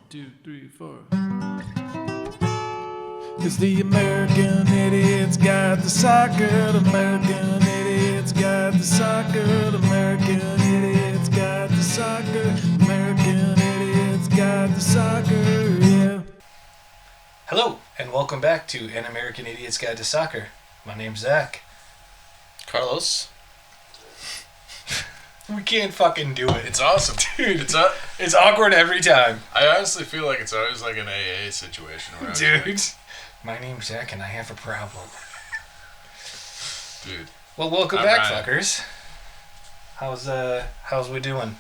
2, 3, 4. It's the American Idiot's Guide to Soccer. The American Idiot's Guide to Soccer. The American Idiot's Guide to Soccer. American Idiot's Guide to Soccer, yeah. Hello, and welcome back to An American Idiot's Guide to Soccer. My name's Zach. Carlos. We can't fucking do it. It's awesome. Dude, it's awkward every time. I honestly feel like it's always like an AA situation. Dude, my name's Zach and I have a problem. Dude. Well, welcome back, fuckers. How's we doing?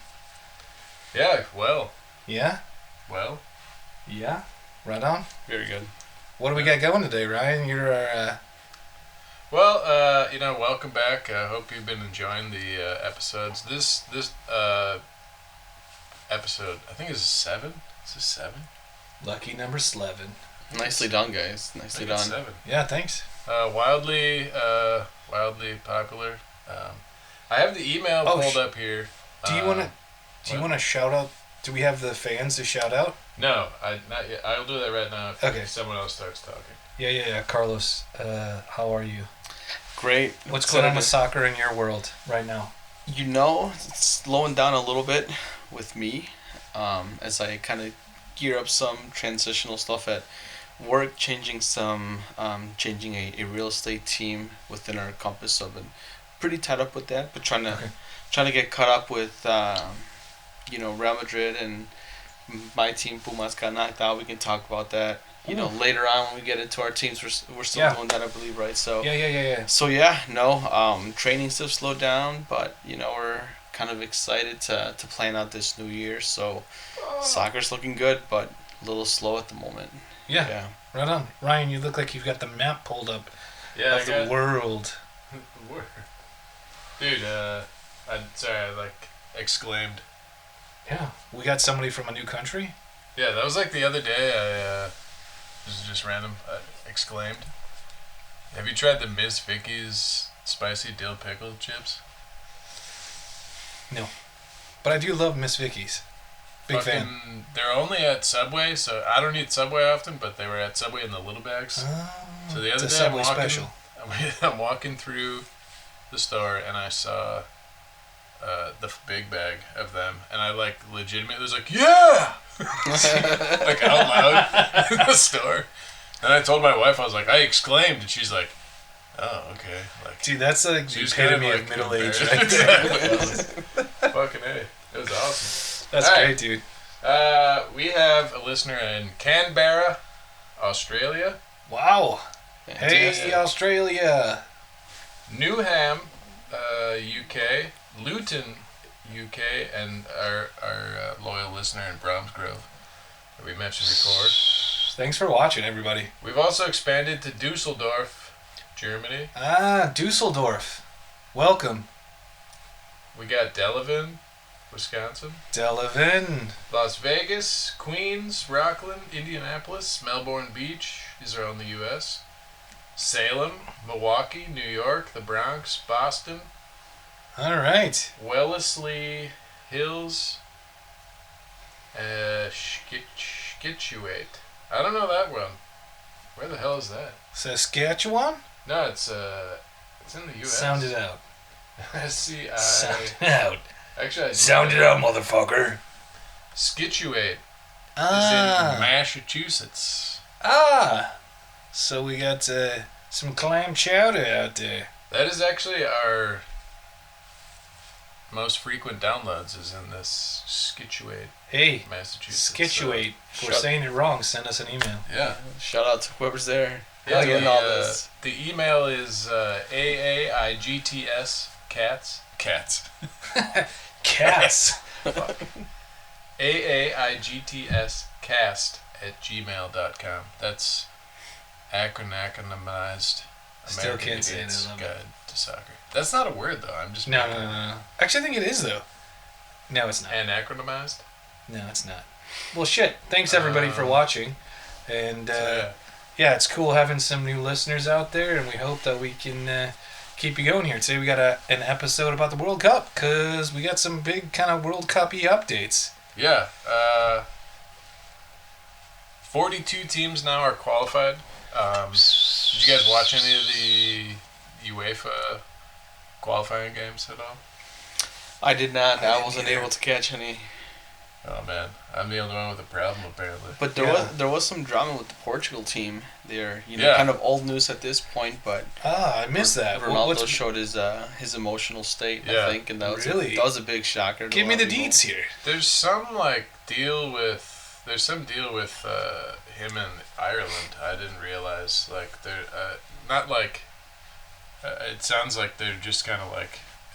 Yeah, well. Yeah? Well. Yeah? Right on? Very good. What do we got going today, Ryan? You're our, welcome back. I hope you've been enjoying the episodes. This episode, I think is 7. Is this 7? lucky number 11. Nicely done, guys. Nicely done. 7. Yeah, thanks. Wildly popular. I have the email pulled up here. Do you want to shout out? Do we have the fans to shout out? No, not yet. I'll do that right now if someone else starts talking. Yeah. Carlos, how are you? Great. What's going on with soccer in your world right now? You know, it's slowing down a little bit with me as I kind of gear up some transitional stuff at work, changing a real estate team within our compass. So I've been pretty tied up with that, but trying to get caught up with Real Madrid, and my team Pumas got knocked out. We can talk about that. Later on when we get into our teams, we're still doing that, I believe, right? So Yeah. So training stuff slowed down, but we're kind of excited to plan out this new year. So soccer's looking good, but a little slow at the moment. Yeah. Right on. Ryan, you look like you've got the map pulled up of the world. Dude, I exclaimed. Yeah, we got somebody from a new country. Yeah, that was like the other day. This is just random. Exclaimed. Have you tried the Miss Vicky's spicy dill pickle chips? No, but I do love Miss Vicky's. Big fan. They're only at Subway, so I don't eat Subway often, but they were at Subway in the little bags. So the other day I'm walking through the store and I saw the big bag of them, and I legitimately was like, yeah! Like out loud in the store. And I told my wife, I was like, I exclaimed, and she's like, oh, okay. Dude, that's the epitome of middle age right there. Fucking A. It was awesome. That's great, dude. We have a listener in Canberra, Australia. Wow. Fantastic. Hey, Australia. Newham, UK. Luton, UK, and our loyal listener in Bromsgrove that we mentioned before. Thanks for watching, everybody. We've also expanded to Dusseldorf, Germany. Dusseldorf. Welcome. We got Delavan, Wisconsin. Delavan. Las Vegas, Queens, Rockland, Indianapolis, Melbourne Beach. These are all in the U.S. Salem, Milwaukee, New York, the Bronx, Boston. All right. Wellesley Hills, Scituate. I don't know that one. Where the hell is that? Saskatchewan? No, it's in the U.S. Sound it out. S-C-I... Sound it out. Actually, Sound it out, motherfucker. Scituate is in Massachusetts. So we got some clam chowder out there. That is actually our most frequent downloads is in this Scituate, Massachusetts. Scituate. If we're saying it wrong, send us an email. Yeah. Shout out to whoever's there. Yeah, the email is AAIGTS cats. Cats. AAIGTS cast at gmail.com. That's acronymized. Still can't say it. Guide to Soccer. That's not a word, though. I'm just... No. Actually, I think it is, though. No, it's not. Anachronized? No, it's not. Well, shit. Thanks, everybody, for watching. And, it's cool having some new listeners out there, and we hope that we can keep you going here. Today we got an episode about the World Cup, because we got some big kind of World Cup-y updates. Yeah. 42 teams now are qualified. Did you guys watch any of the UEFA qualifying games at all? I did not. I I didn't wasn't either. able to catch any. Oh man, I'm the only one with a problem apparently. But there was some drama with the Portugal team. They're Yeah. kind of old news at this point, but I missed that. Ronaldo showed his emotional state, Yeah. I think, and that was Really? that was a big shocker. To Give a me lot the of people. deeds here. There's some deal with him and Ireland. I didn't realize they're not it sounds like they're just kind of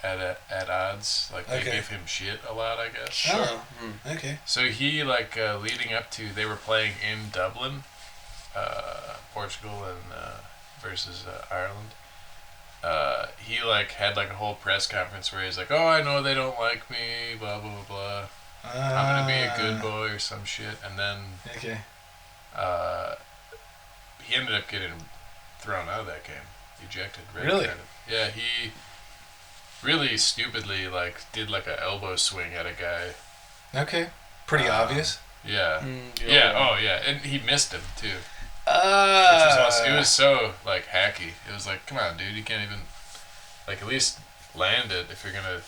at odds. Like they Okay. give him shit a lot, I guess. Sure. Oh. Okay. So he leading up to they were playing in Dublin, Portugal and versus Ireland. He had a whole press conference where he's like, "Oh, I know they don't like me, blah blah blah blah. I'm gonna be a good boy or some shit." And then Okay. he ended up getting thrown out of that game, ejected. Red Really? carded. Yeah, he really stupidly did an elbow swing at a guy. Okay. Pretty obvious. Yeah. Mm, Yeah. Oh yeah, and he missed him too. Which was awesome. It was so hacky. It was come on, dude, you can't even at least land it if you're gonna.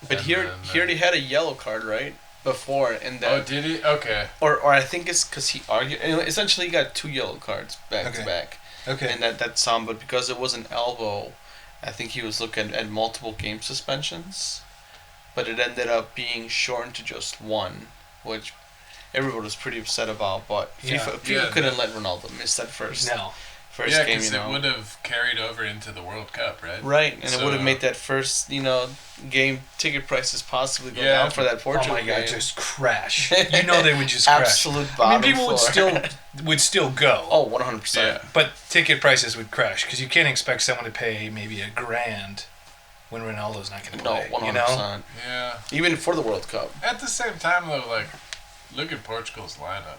But and here then, he already had a yellow card right before, and that. Oh, did he? Okay. Or I think it's because he argued. Essentially, he got 2 yellow cards back Okay. to back, Okay. and that's some. But because it was an elbow, I think he was looking at multiple game suspensions. But it ended up being shortened to just 1, which everyone was pretty upset about. But Yeah. FIFA couldn't let Ronaldo miss that first No. Yeah, game. because it would have carried over into the World Cup, right? Right, and it would have So- made that first game ticket prices possibly go Yeah, down for that Oh Portugal my god, game. just crash. You know they would just crash. Absolute I bottom mean, people floor. would still go. Oh, 100%. Yeah. But ticket prices would crash because you can't expect someone to pay maybe $1,000 when Ronaldo's not going to No, play. 100%. You know? Yeah. Even for the World Cup. At the same time, though, look at Portugal's lineup.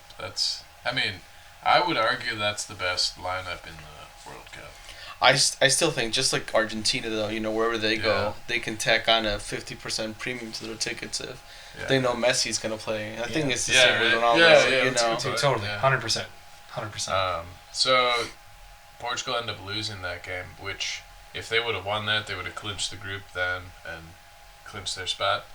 I would argue that's the best lineup in the World Cup. I still think, just like Argentina, though, wherever they go, Yeah. they can tack on a 50% premium to their tickets if Yeah. they know Messi's going to play. I think it's the Yeah, same with right. Ronaldo. Yeah, you that's know. good. Totally. Yeah. 100%. 100%. So Portugal ended up losing that game, which if they would have won that, they would have clinched the group then and clinched their spot.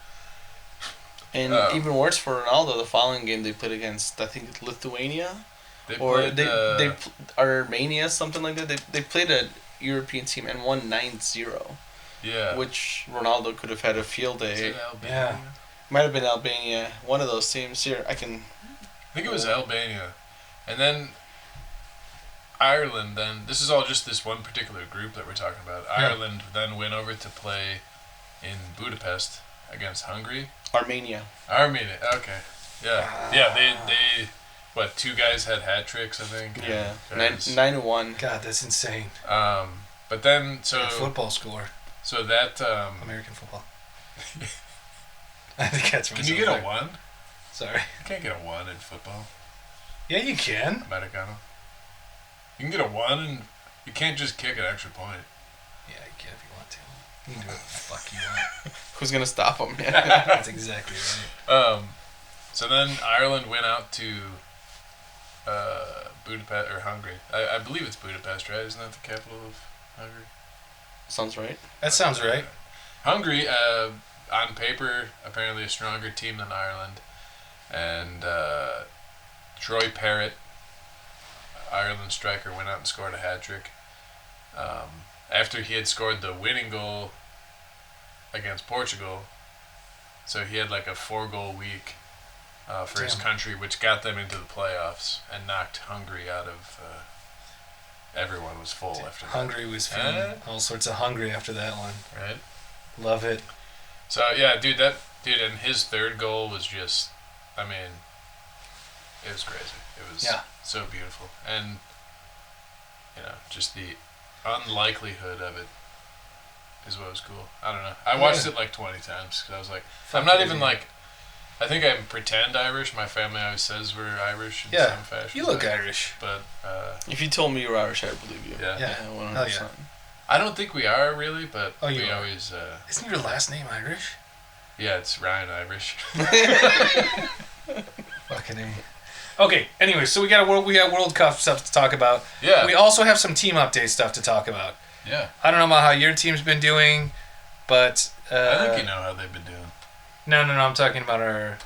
And even worse for Ronaldo, the following game they played against, I think it's Lithuania? They Or played Armenia, something like that. They played a European team and won 9-0, yeah. which Ronaldo could have had a field Is day. it Albania? Yeah. Might have been Albania, one of those teams. Here, I can. I think it was Albania. And then Ireland, this is all just this one particular group that we're talking about. Yeah. Ireland then went over to play in Budapest against Hungary. Armenia. Armenia, okay. Yeah. Yeah, they what, 2 guys had hat tricks, I think. Yeah, and 9-1. God, that's insane. but then, And football score. so that, American football. I think that's can you get a 1? Sorry. You can't get a 1 in football. Yeah, you can. Americano. You can get a 1 and you can't just kick an extra point. Yeah, you can if you want to. You can do what the fuck you want. Who's gonna stop him? That's exactly right. So then Ireland went out to Budapest or Hungary. I believe it's Budapest, right? Isn't that the capital of Hungary? Sounds right. That sounds right. Hungary, on paper, apparently a stronger team than Ireland, and Troy Parrott, Ireland striker, went out and scored a hat trick. After he had scored the winning goal against Portugal, so he had a 4-goal week for his Damn. country, which got them into the playoffs and knocked Hungary out of. Everyone was full after that. Hungary was feeling all sorts of hungry after that one. Right. Love it. So yeah, dude, and his 3rd goal was just, it was crazy. It was so beautiful, and just the unlikelihood of it is what was cool. I don't know. I watched it 20 times because I was like, I'm not even I think I'm pretend Irish. My family always says we're Irish in some fashion. You look Irish. But If you told me you were Irish, I'd believe you. yeah. Yeah. 100%. Hell yeah. I don't think we are really, but Oh, you we are. always. Isn't your last name Irish? Yeah, it's Ryan Irish. Fucking A. Okay. Anyway, so we got World Cup stuff to talk about. Yeah. We also have some team update stuff to talk about. Yeah. I don't know about how your team's been doing, but I think you know how they've been doing. No. I'm talking about our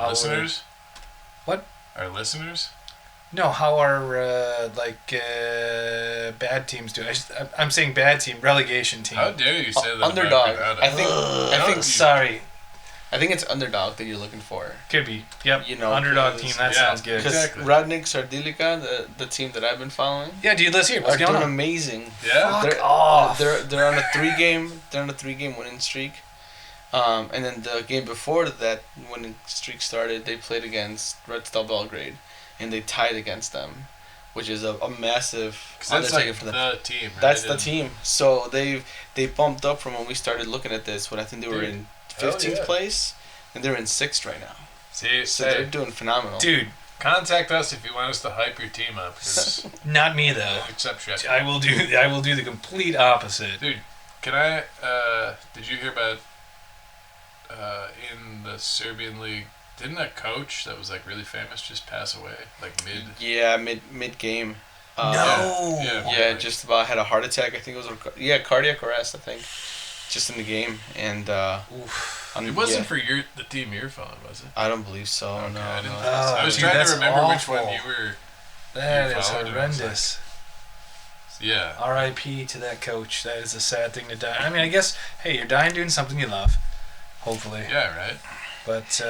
listeners. What? Our listeners. No, how our bad teams do. I'm saying bad team, relegation team. How dare you say that? Underdog. About I think. Sorry. I think it's underdog that you're looking for. Could be. Yep. You know, underdog team. That sounds good. Because Exactly. Radnik Sardilica, the team that I've been following, Yeah, dude. Let's hear it. What's are going doing on? amazing. Yeah. Fuck off. They're on a 3-game winning streak. And then the game before that winning streak started, they played against Red Star Belgrade, and they tied against them, which is a massive undertaking for them. The team. Right? That's the team. So they bumped up from when we started looking at this. When I think they were in 15th place, and they're in 6th right now. See, So they're doing phenomenal. Dude, contact us if you want us to hype your team up. 'Cause not me though. except Sheffield. I will do the complete opposite. Dude, can I? Did you hear about? In the Serbian league, didn't a coach that was like really famous just pass away? Like mid game. No. Yeah, just about had a heart attack. I think it was cardiac arrest. I think, just in the game, and It wasn't for the team you're following, was it? I don't believe so. Okay, No, I didn't no. think so. I was dude, trying that's to remember which awful. one you were. That You is followed him, I was horrendous. Yeah. R.I.P. to that coach. That is a sad thing to die. I mean, I guess, hey, you're dying doing something you love. Hopefully. Yeah. Right. But,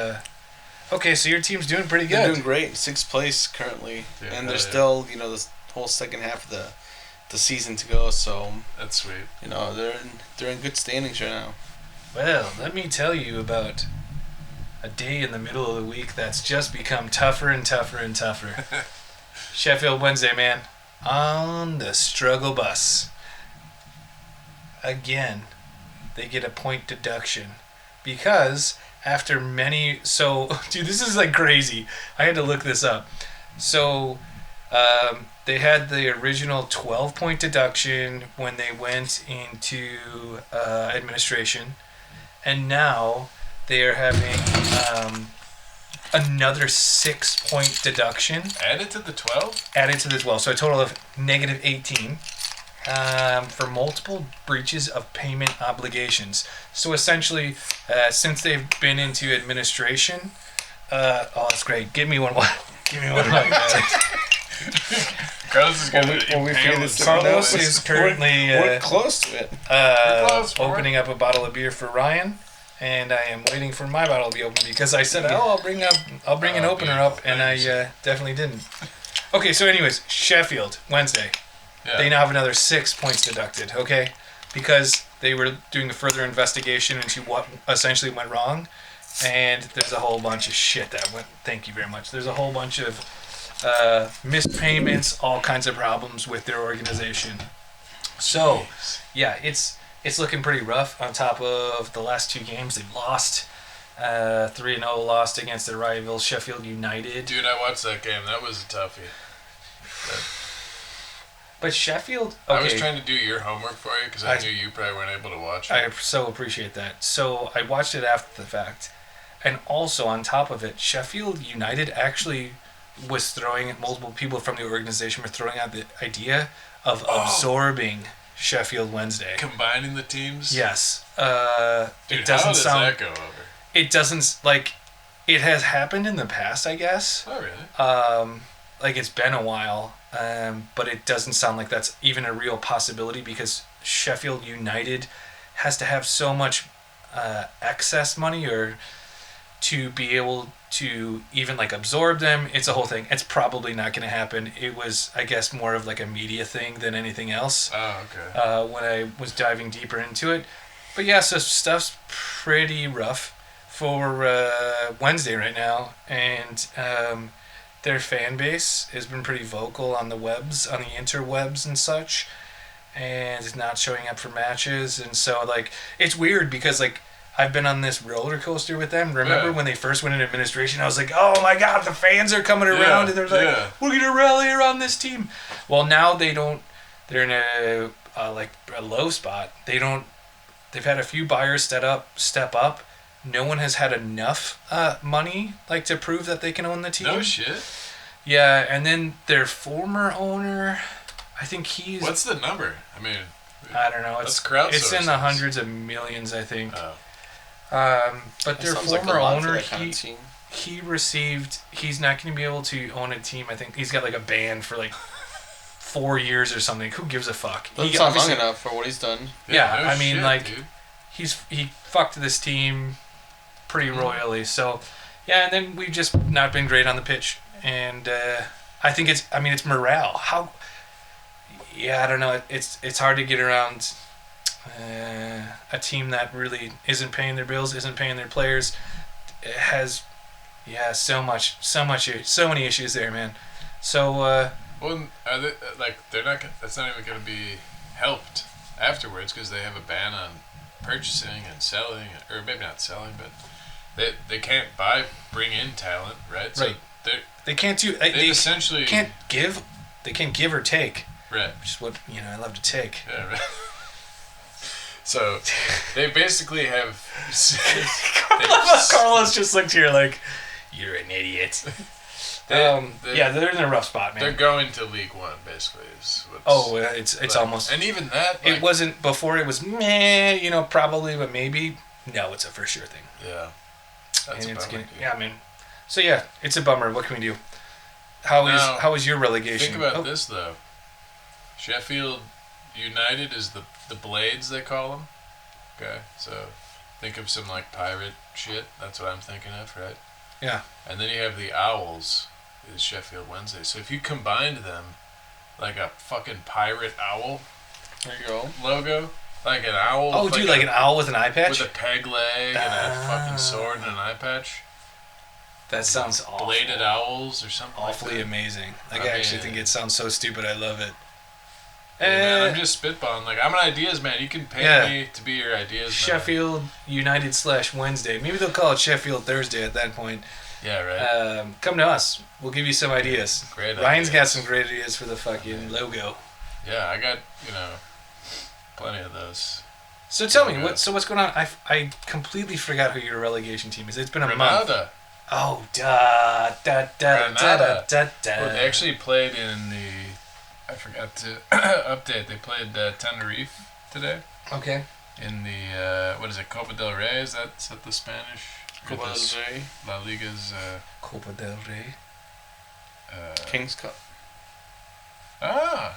okay, so your team's doing pretty They're good. doing great. 6th place currently, Yeah, and there's still this whole second half of the season to go. So That's sweet. they're in good standings right now. Well, let me tell you about a day in the middle of the week that's just become tougher and tougher and tougher. Sheffield Wednesday, man. On the struggle bus. Again, they get a point deduction. Because after many... So, dude, this is like crazy. I had to look this up. So, they had the original 12-point deduction when they went into administration. And now they are having another 6-point deduction Added to the 12. added to the 12. So a total of negative 18 for multiple breaches of payment obligations. So essentially, since they've been into administration, that's great. Give me one. Give me one. Carlos is gonna impale this Carlos is currently we're close to it. close, opening up a bottle of beer for Ryan, and I am waiting for my bottle to be opened because I said, I'll bring an opener up, and I definitely didn't. Okay, so anyways, Sheffield Wednesday, they now have another 6 points deducted. Okay, because they were doing a further investigation into what essentially went wrong, and there's a whole bunch of shit that went. Thank you very much. There's a whole bunch of missed payments, all kinds of problems with their organization. So, yeah, it's looking pretty rough. On top of the last 2 games, they've lost 3-0, lost against their rival Sheffield United. Dude, I watched that game. That was a toughie. But Sheffield, okay, I was trying to do your homework for you because I knew you probably weren't able to watch it. I so appreciate that. So I watched it after the fact, and also on top of it, Sheffield United actually was throwing, multiple people from the organization were throwing out the idea of absorbing Sheffield Wednesday. Combining the teams? Yes. Dude, it doesn't how does sound. that go over? It doesn't, like, it has happened in the past, I guess. Oh, really? Like, it's been a while, but it doesn't sound like that's even a real possibility because Sheffield United has to have so much excess money or to be able to even like absorb them. It's a whole thing. It's probably not going to happen. It was, I guess, more of like a media thing than anything else. Oh, okay. When I was diving deeper into it. But yeah, so stuff's pretty rough for Wednesday right now, and their fan base has been pretty vocal on the webs, on the interwebs and such, and is not showing up for matches. And so like it's weird because like I've been on this roller coaster with them. Remember when they first went into administration? I was like, oh my God, the fans are coming around, and they're like, we're gonna rally around this team. Well, now they don't. They're in a low spot. They've had a few buyers step up. No one has had enough money like to prove that they can own the team. No shit. Yeah, and then their former owner, I think he's... What's the number? I mean... I don't know. It's in the hundreds of millions, I think. Oh. But their former owner, he received... He's not going to be able to own a team. I think he's got like a ban for like 4 years or something. Who gives a fuck? Doesn't sound long enough for what he's done. Yeah, no I mean, shit, like, dude. He fucked this team pretty royally. So, yeah, and then we've just not been great on the pitch. And I think it's morale. I don't know. It's hard to get around a team that really isn't paying their bills, isn't paying their players. It has, so many issues there, man. So, well, they're not. That's not even going to be helped afterwards because they have a ban on purchasing and selling, or maybe not selling, but they can't bring in talent, right? So right. They can't do. They essentially can't give. They can't give or take. Right. Which is what I love to take. Yeah. Right. So they basically have. Carlos just looked here like, you're an idiot. They're in a rough spot, man. They're going to League One, basically. It's like, almost. And even that. It wasn't before. It was meh, probably, but maybe. No, it's a for sure thing. Yeah. That's a bummer. Yeah, man. So yeah, it's a bummer. What can we do? How is your relegation? Think about this though. Sheffield United is the Blades, they call them. Okay, so think of some like pirate shit. That's what I'm thinking of, right? Yeah. And then you have the Owls, is Sheffield Wednesday. So if you combined them, like a fucking pirate owl. There you go. Logo, like an owl. Oh, dude, like an owl with an eye patch. With a peg leg and a fucking sword and an eye patch. That sounds awful. Bladed owls or something. Awfully like amazing. Like I actually think it sounds so stupid. I love it. Man, I'm just spitballing. Like, I'm an ideas man. You can pay me to be your ideas man. Sheffield United / Wednesday. Maybe they'll call it Sheffield Thursday at that point. Yeah, right. Come to us. We'll give you some ideas. Great Ryan's ideas. got some great ideas for the fucking logo. Yeah, I got, plenty of those. So tell me, what's going on? I completely forgot who your relegation team is. It's been a month. Oh, Well, they actually played in the... I forgot to update. They played Tenerife today. Okay. In the what is it? Copa del Rey? Is that the Spanish? Copa del Rey. La Liga's. Copa del Rey. King's Cup. The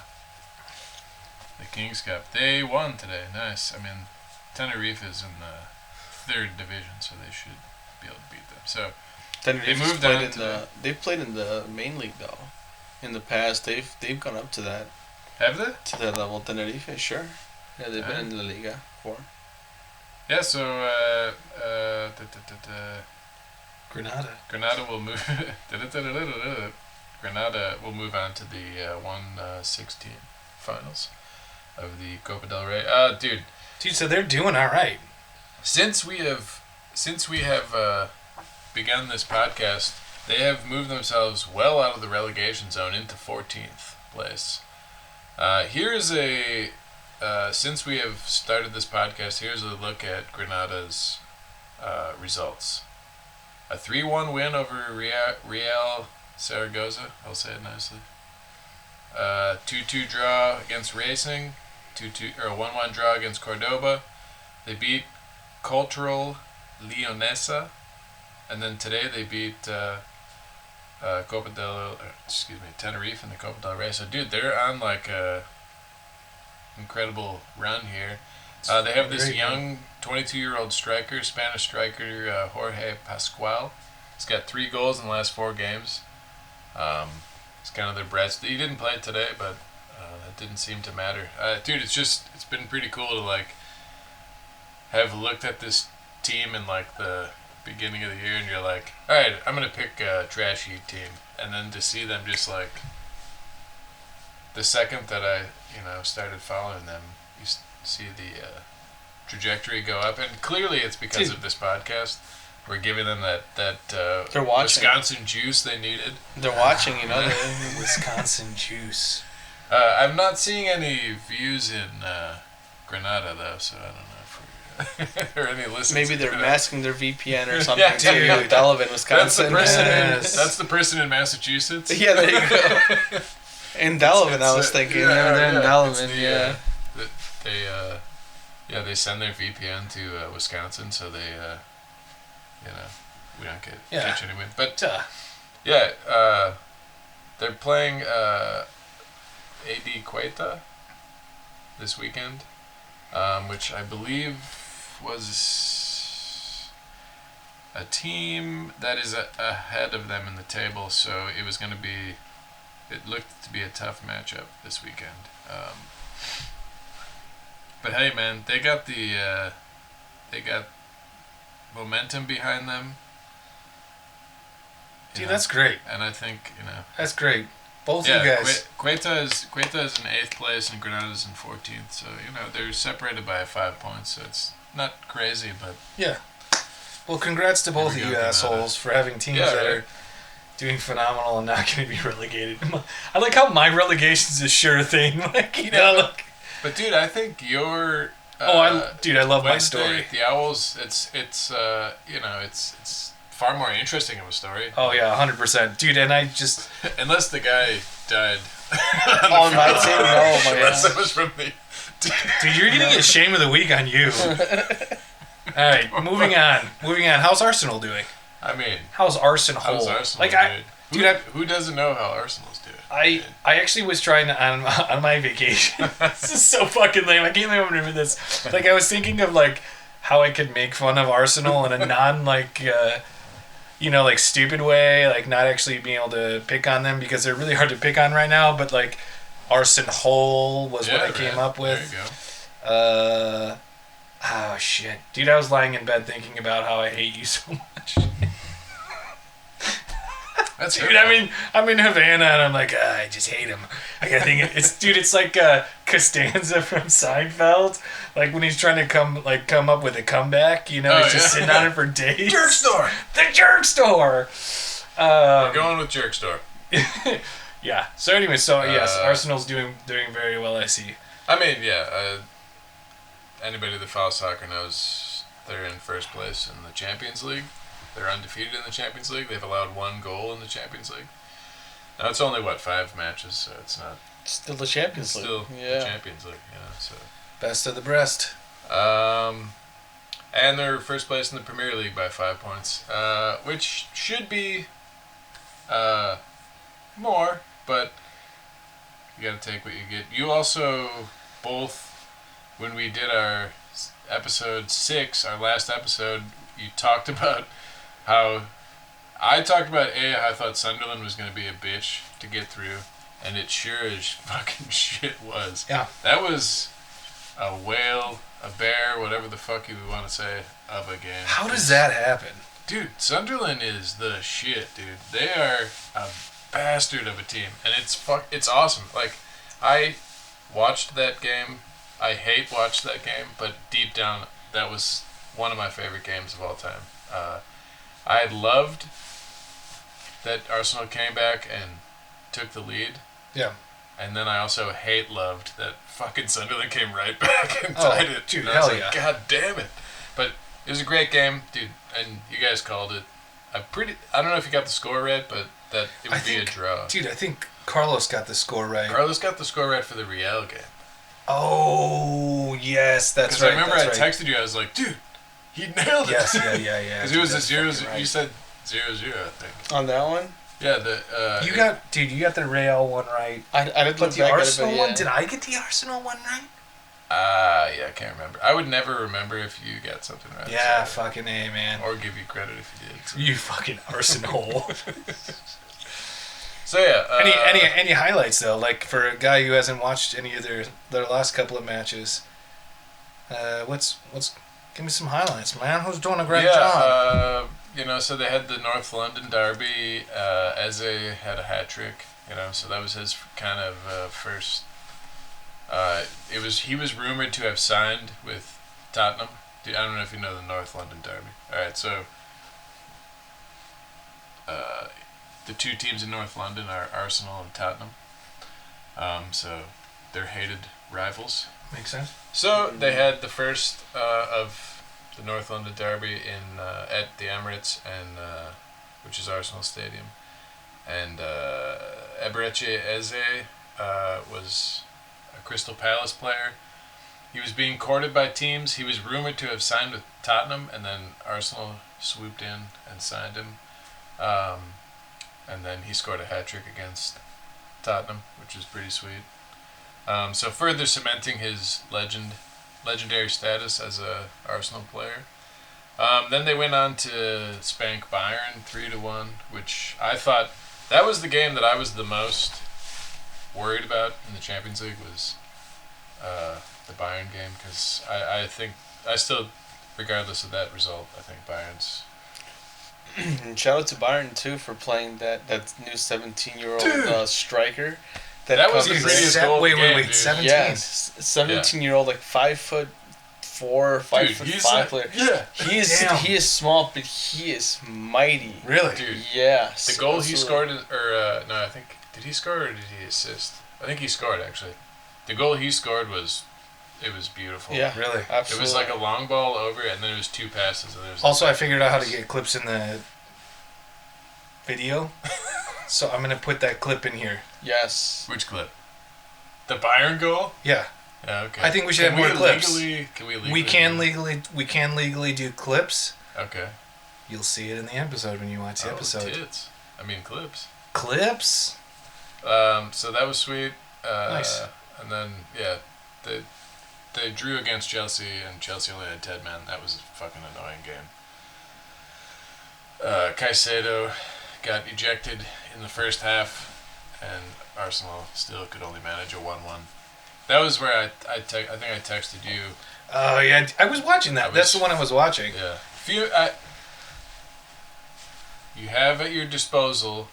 King's Cup. They won today. Nice. I mean, Tenerife is in the 3rd division, so they should be able to beat them. So Tenerife moved on. They've played in the main league though. In the past, they've gone up to that. Have they? To that level, Tenerife, sure. Yeah, they've been in La Liga before. Yeah, so Granada will move. Granada will move on to the 1/16 finals of the Copa del Rey. Dude, so they're doing all right. Since we have begun this podcast, they have moved themselves well out of the relegation zone into 14th place. Here's since we have started this podcast, here's a look at Granada's results. A 3-1 win over Real Zaragoza, I'll say it nicely. 2-2 draw against Racing, 1-1 draw against Cordoba. They beat Cultural Leonesa, and then today they beat Tenerife in the Copa del Rey. So, dude, they're on like a incredible run here. They have this young 22-year-old striker, Spanish striker Jorge Pascual. He's got 3 goals in the last 4 games. It's kind of their bread. He didn't play today, but that didn't seem to matter. Dude, it's been pretty cool to like have looked at this team in like the beginning of the year, and you're like, all right, I'm gonna pick a trash heap team, and then to see them just like the second that I started following them, you see the trajectory go up, and clearly it's because of this podcast. We're giving them that they're watching. Wisconsin juice they needed. They're watching, Wisconsin juice. I'm not seeing any views in Granada though, so I don't know if or any listens. Maybe they're masking their VPN or something. Yeah, to dude. Delavan, Wisconsin. That's the person in Massachusetts. Yeah, there you go. In Delavan, I was thinking. Yeah, They're in Delavan, they send their VPN to Wisconsin, so they, we don't catch anyone. But they're playing AD Queta this weekend, which I believe was a team that is ahead of them in the table, so it looked to be a tough matchup this weekend. But hey, man, they got momentum behind them. Dude, that's great. And I think, that's great. Both you guys. Queta is in 8th place and Granada's in 14th. So, they're separated by 5 points. So it's not crazy, but... Yeah. Well, congrats to both of you assholes for having teams that are doing phenomenal and not going to be relegated. I like how my relegation's a sure thing. But, dude, I think your... I love my Wednesday, story. The Owls, it's far more interesting of a story. Oh, yeah, 100%. Dude, and I just... Unless the guy died. On my team? Oh, my God. That was from me. Dude, you're getting a shame of the week on you. All right, moving on. How's Arsenal doing? How's Arsenal? doing? Who doesn't know how Arsenal's doing? I actually was trying to, on my vacation. This is so fucking lame. I can't believe I'm doing this. I was thinking of how I could make fun of Arsenal in a non stupid way, not actually being able to pick on them because they're really hard to pick on right now. But Arsenal was what I came up with. There you go. Oh shit, dude! I was lying in bed thinking about how I hate you so much. That's dude. I'm in Havana and I'm like, I just hate him. I gotta think it's like Costanza from Seinfeld, when he's trying to come up with a comeback. He's just sitting on it for days. Jerk store. The jerk store. We're going with jerk store. Yeah. So anyway, yes, Arsenal's doing very well. I see. Anybody that follows soccer knows they're in first place in the Champions League. They're undefeated in the Champions League. They've allowed 1 goal in the Champions League. Now it's only 5 matches, so it's not still the Champions League. Still the Champions League, so best of the breast. And they're first place in the Premier League by 5 points, which should be more, but you got to take what you get. You also both, when we did our episode 6, our last episode, you talked about how I talked about how I thought Sunderland was going to be a bitch to get through, and it sure as fucking shit was. Yeah. That was a whale, a bear, whatever the fuck you would want to say, of a game. How does that happen? Dude, Sunderland is the shit, dude. They are a bastard of a team, and it's awesome. I watched that game. I watched that game, but deep down, that was one of my favorite games of all time. I loved that Arsenal came back and took the lead. Yeah. And then I also loved that fucking Sunderland came right back and tied it. Dude, and I was hell yeah. God damn it. But it was a great game, dude, and you guys called it. I don't know if you got the score right, but that it would be a draw. Dude, I think Carlos got the score right. Carlos got the score right for the Real game. Oh, yes, that's right. Because I remember I texted you, I was like, dude, he nailed it. Yes, yeah. Because it was a 0-0, right. You said 0-0, I think. On that one? Yeah, you got the Real one right. I didn't but the Arsenal one, did I get the Arsenal one right? Yeah, I can't remember. I would never remember if you got something right. Yeah, fucking A, man. Or give you credit if you did. So. You fucking Arsenal. So yeah. Any highlights though? For a guy who hasn't watched any of their last couple of matches, give me some highlights, man. Who's doing a great job? So they had the North London derby. Eze had a hat trick. So that was his kind of first. He was rumored to have signed with Tottenham. I don't know if you know the North London derby. All right, so the two teams in North London are Arsenal and Tottenham. So their hated rivals. Makes sense. So they had the first of the North London Derby in at the Emirates, and which is Arsenal Stadium, and Eberechi Eze was a Crystal Palace player. He was being courted by teams. He was rumored to have signed with Tottenham, and then Arsenal swooped in and signed him. And then he scored a hat-trick against Tottenham, which was pretty sweet. So further cementing his legendary status as a Arsenal player. Then they went on to spank Bayern 3-1, which I thought that was the game that I was the most worried about in the Champions League was the Bayern game, because I think I still, regardless of that result, I think Bayern's. And shout out to Bayern too for playing that new 17-year-old striker. That was the comes- prettiest goal of the game, Wait, dude. 17. Yes, 17-year-old, like 5'4", 5'5" player. Yeah. Damn. He is small, but he is mighty. Really? Dude, Yes. the goal he absolutely. scored, no, I think, did he score or did he assist? I think he scored, actually. The goal he scored was beautiful. Yeah, Really? absolutely. It was like a long ball over, and then it was 2 passes. And there was Also, I figured out how to get clips in the video. So I'm going to put that clip in here. Yes. Which clip? The Bayern goal? Yeah. Yeah, okay. I think we should have more clips. Can we legally? We can legally do clips. Okay. You'll see it in the episode when you watch the episode. Tits. I mean clips. Clips? So that was sweet. Nice. And then they drew against Chelsea, and Chelsea only had 10 men. That was a fucking annoying game. Caicedo got ejected in the first half, and Arsenal still could only manage a 1-1. That was where I think I texted you. Oh, yeah. I was watching that. That's the one I was watching. Yeah. You have at your disposal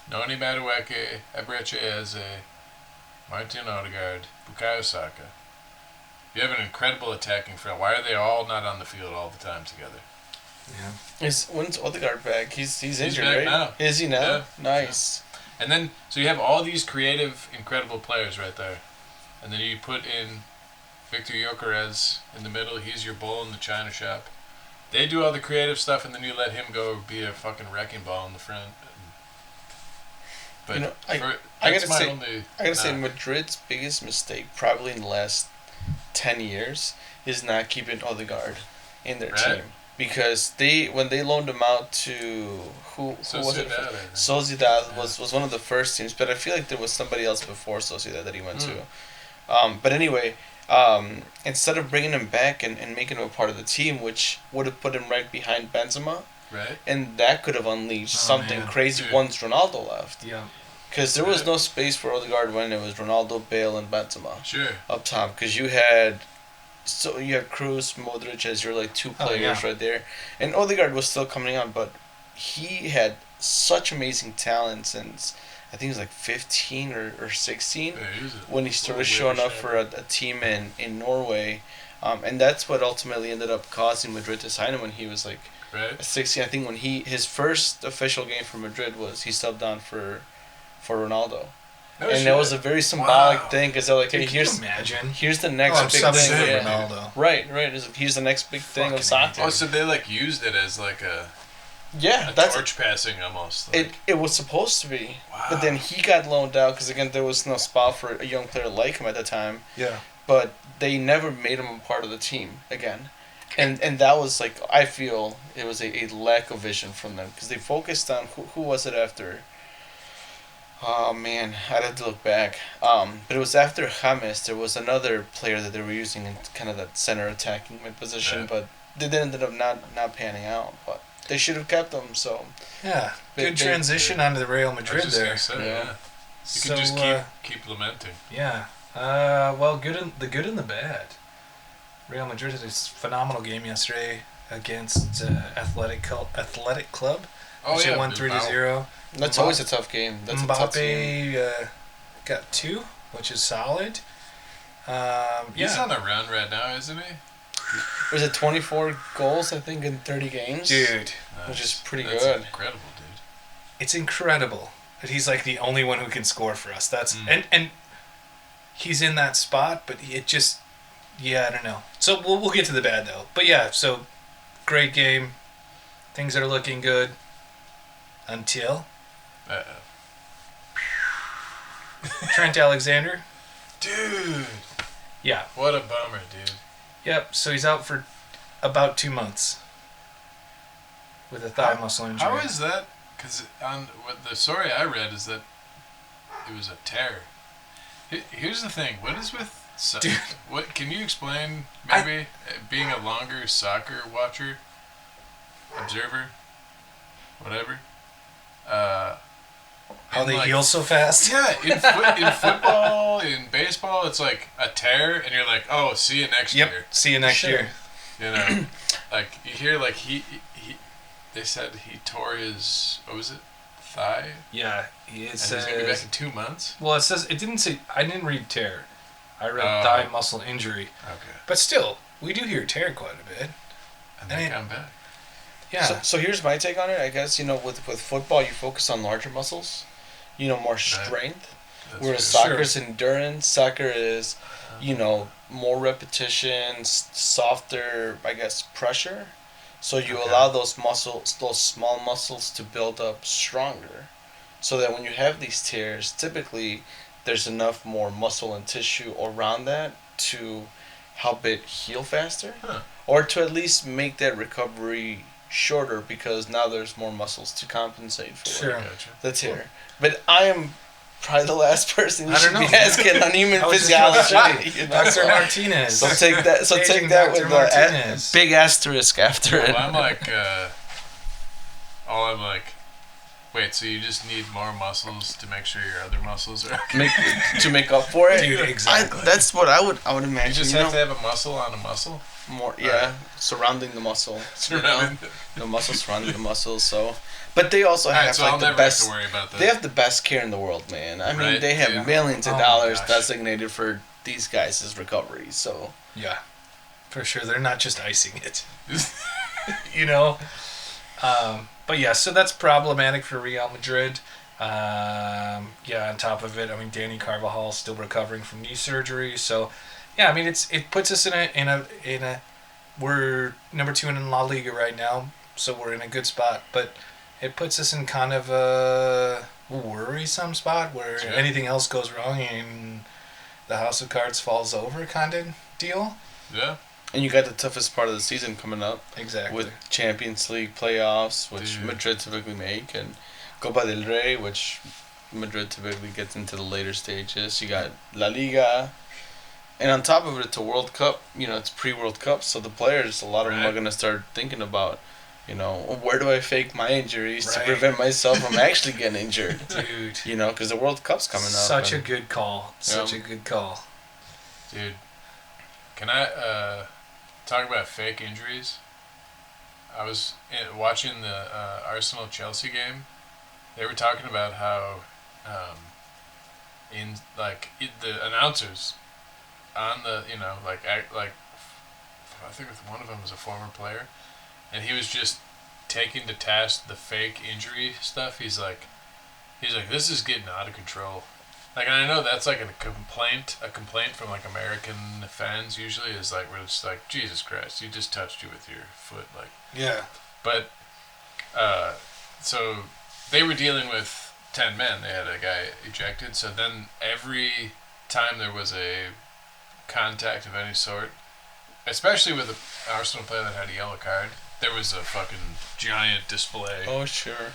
Noni Madueke, Eberechi Eze, Martin Odegaard, Bukayo Saka. You have an incredible attacking front. Why are they all not on the field all the time together? Yeah. When's Odegaard back? He's injured, back right? now. Is he now? Yeah. Nice. And then, so you have all these creative, incredible players right there. And then you put in Victor Gyökeres in the middle. He's your bull in the china shop. They do all the creative stuff, and then you let him go be a fucking wrecking ball in the front. But You know, I that's gotta my say, say Madrid's biggest mistake, probably in the last 10 years, is not keeping Odegaard in their Right. team. Because when they loaned him out to who was it? Sociedad, I think. Sociedad was one of the first teams, but I feel like there was somebody else before Sociedad that he went to. But anyway, instead of bringing him back and making him a part of the team, which would have put him right behind Benzema, Right. and that could have unleashed something man. crazy Dude. once Ronaldo left. Yeah. Because there was no space for Odegaard when it was Ronaldo, Bale, and Benzema Sure. up top. Because you had Kroos, Modric as your like two players right there, and Odegaard was still coming on, but he had such amazing talent since I think he was like 15 or 16 Yeah, he was a when he started little showing up whippersnapper. for a team in Norway, and that's what ultimately ended up causing Madrid to sign him when he was like Right. 16. I think when his first official game for Madrid was he subbed on for Ronaldo. No And shit. that was a very symbolic Wow. thing because they're like, hey, Dude, can you here's imagine? the next I'm big subbing thing. for yeah. Ronaldo. Right. It's like, here's the next big thing Fucking of soccer. Oh, so they like used it as like a That's torch passing almost. Like, it was supposed to be, Wow. but then he got loaned out because again there was no spot for a young player like him at the time. Yeah. But they never made him a part of the team again, and that was like I feel it was a lack of vision from them because they focused on who was it after. Oh man, I'd have to look back. But it was after James. There was another player that they were using in kind of that center attacking mid position, Right. but they ended up not panning out. But they should have kept him. So Yeah. They- Good they- transition onto the Real I was Madrid just there. gonna say, Yeah. yeah. You So, could just keep lamenting. yeah. Well, the good and the bad. Real Madrid had a phenomenal game yesterday against Athletic Club. Oh which they yeah, won 3-0. that's always a tough game. That's a tough team. Mbappe got 2, which is solid. He's Yeah. on a run right now, isn't he? Was it 24 goals, I think, in 30 games? Dude, Which is pretty That's good. Incredible, dude. it's incredible that he's like the only one who can score for us. That's and he's in that spot, but it just, I don't know. So we'll get to the bad though. But yeah, so great game. Things are looking good until Trent Alexander. Dude. Yeah. What a bummer, dude. Yep. So he's out for about 2 months with a thigh muscle injury. How is that? Because on what the story I read is that it was a tear. Here's the thing. What is with Dude. What can you explain? Maybe being a longer soccer watcher, observer, whatever. How they heal so fast? Yeah, in football, in baseball, it's like a tear, and you're like, oh, see you next Yep. year. See you next year. You know, like you hear like he they said he tore his, what was it, thigh? Yeah, And he's gonna be back in 2 months. Well, it says it didn't say. I didn't read tear. I read thigh muscle injury. Okay. But still, we do hear tear quite a bit. And they come back. Yeah. So here's my take on it. I guess, with football, you focus on larger muscles, more strength. That's Whereas true. soccer's endurance. Soccer is, more repetitions, softer, I guess, pressure. So you allow those small muscles to build up stronger. So that when you have these tears, typically there's enough more muscle and tissue around that to help it heal faster. Huh. Or to at least make that recovery shorter, because now there's more muscles to compensate for Sure. Gotcha. the tear. But I am probably the last person you I don't should be know. asking on human I was just physiology. Dr. Martinez. So take that. So Aging take that Dr. with Martinez. a big asterisk after it. Well, I'm like, wait, so you just need more muscles to make sure your other muscles are okay? to make up for it. Dude, exactly. That's what I would imagine. You just have to have a muscle on a muscle? more, surrounding the muscle. Surrounding The muscle surrounding the muscle. So, but they also Alright, have so I'll like the never best. have to worry about that. They have the best care in the world, man. I mean, Right, they have yeah. millions of Oh my dollars gosh. designated for these guys' recovery. So, Yeah, for sure. They're not just icing it. you know? But yeah, so that's problematic for Real Madrid. On top of it, I mean, Danny Carvajal's still recovering from knee surgery. So, yeah, I mean, it puts us in a we're number 2 in La Liga right now, so we're in a good spot. But it puts us in kind of a worrisome spot where Sure. anything else goes wrong and the House of Cards falls over kind of deal. Yeah. and you got the toughest part of the season coming up Exactly. with Champions League playoffs, which Dude. Madrid typically make, and Copa del Rey, which Madrid typically gets into the later stages. You got La Liga. And on top of it, it's a World Cup. It's pre-World Cup, so the players, a lot of them are Right. going to start thinking about, where do I fake my injuries to Right. prevent myself from actually getting injured? Dude. Because the World Cup's coming up. Such a and- good call. Such a good call. Dude, can I talk about fake injuries? I was watching the Arsenal-Chelsea game. They were talking about how the announcers on the, I think one of them was a former player, and he was just taking to task the fake injury stuff. He's like, this is getting out of control. Like, and I know that's like a complaint from like American fans usually is like, we're just like, Jesus Christ, you just touched you with your foot, like. Yeah. But, so they were dealing with 10 men. They had a guy ejected. So then every time there was a contact of any sort, especially with an Arsenal player that had a yellow card, there was a fucking giant display. Oh, sure.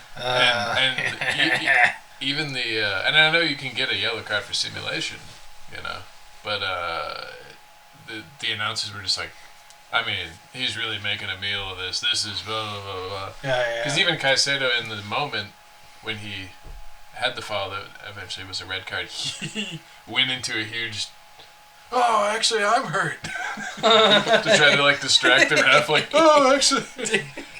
Even the and I know you can get a yellow card for simulation, but the announcers were just like, I mean, he's really making a meal of this. This is blah blah blah blah. Yeah. Because even Caicedo, in the moment when he had the foul that eventually was a red card, he went into a huge, oh, actually, I'm hurt. To try to like distract the ref, like, oh, actually,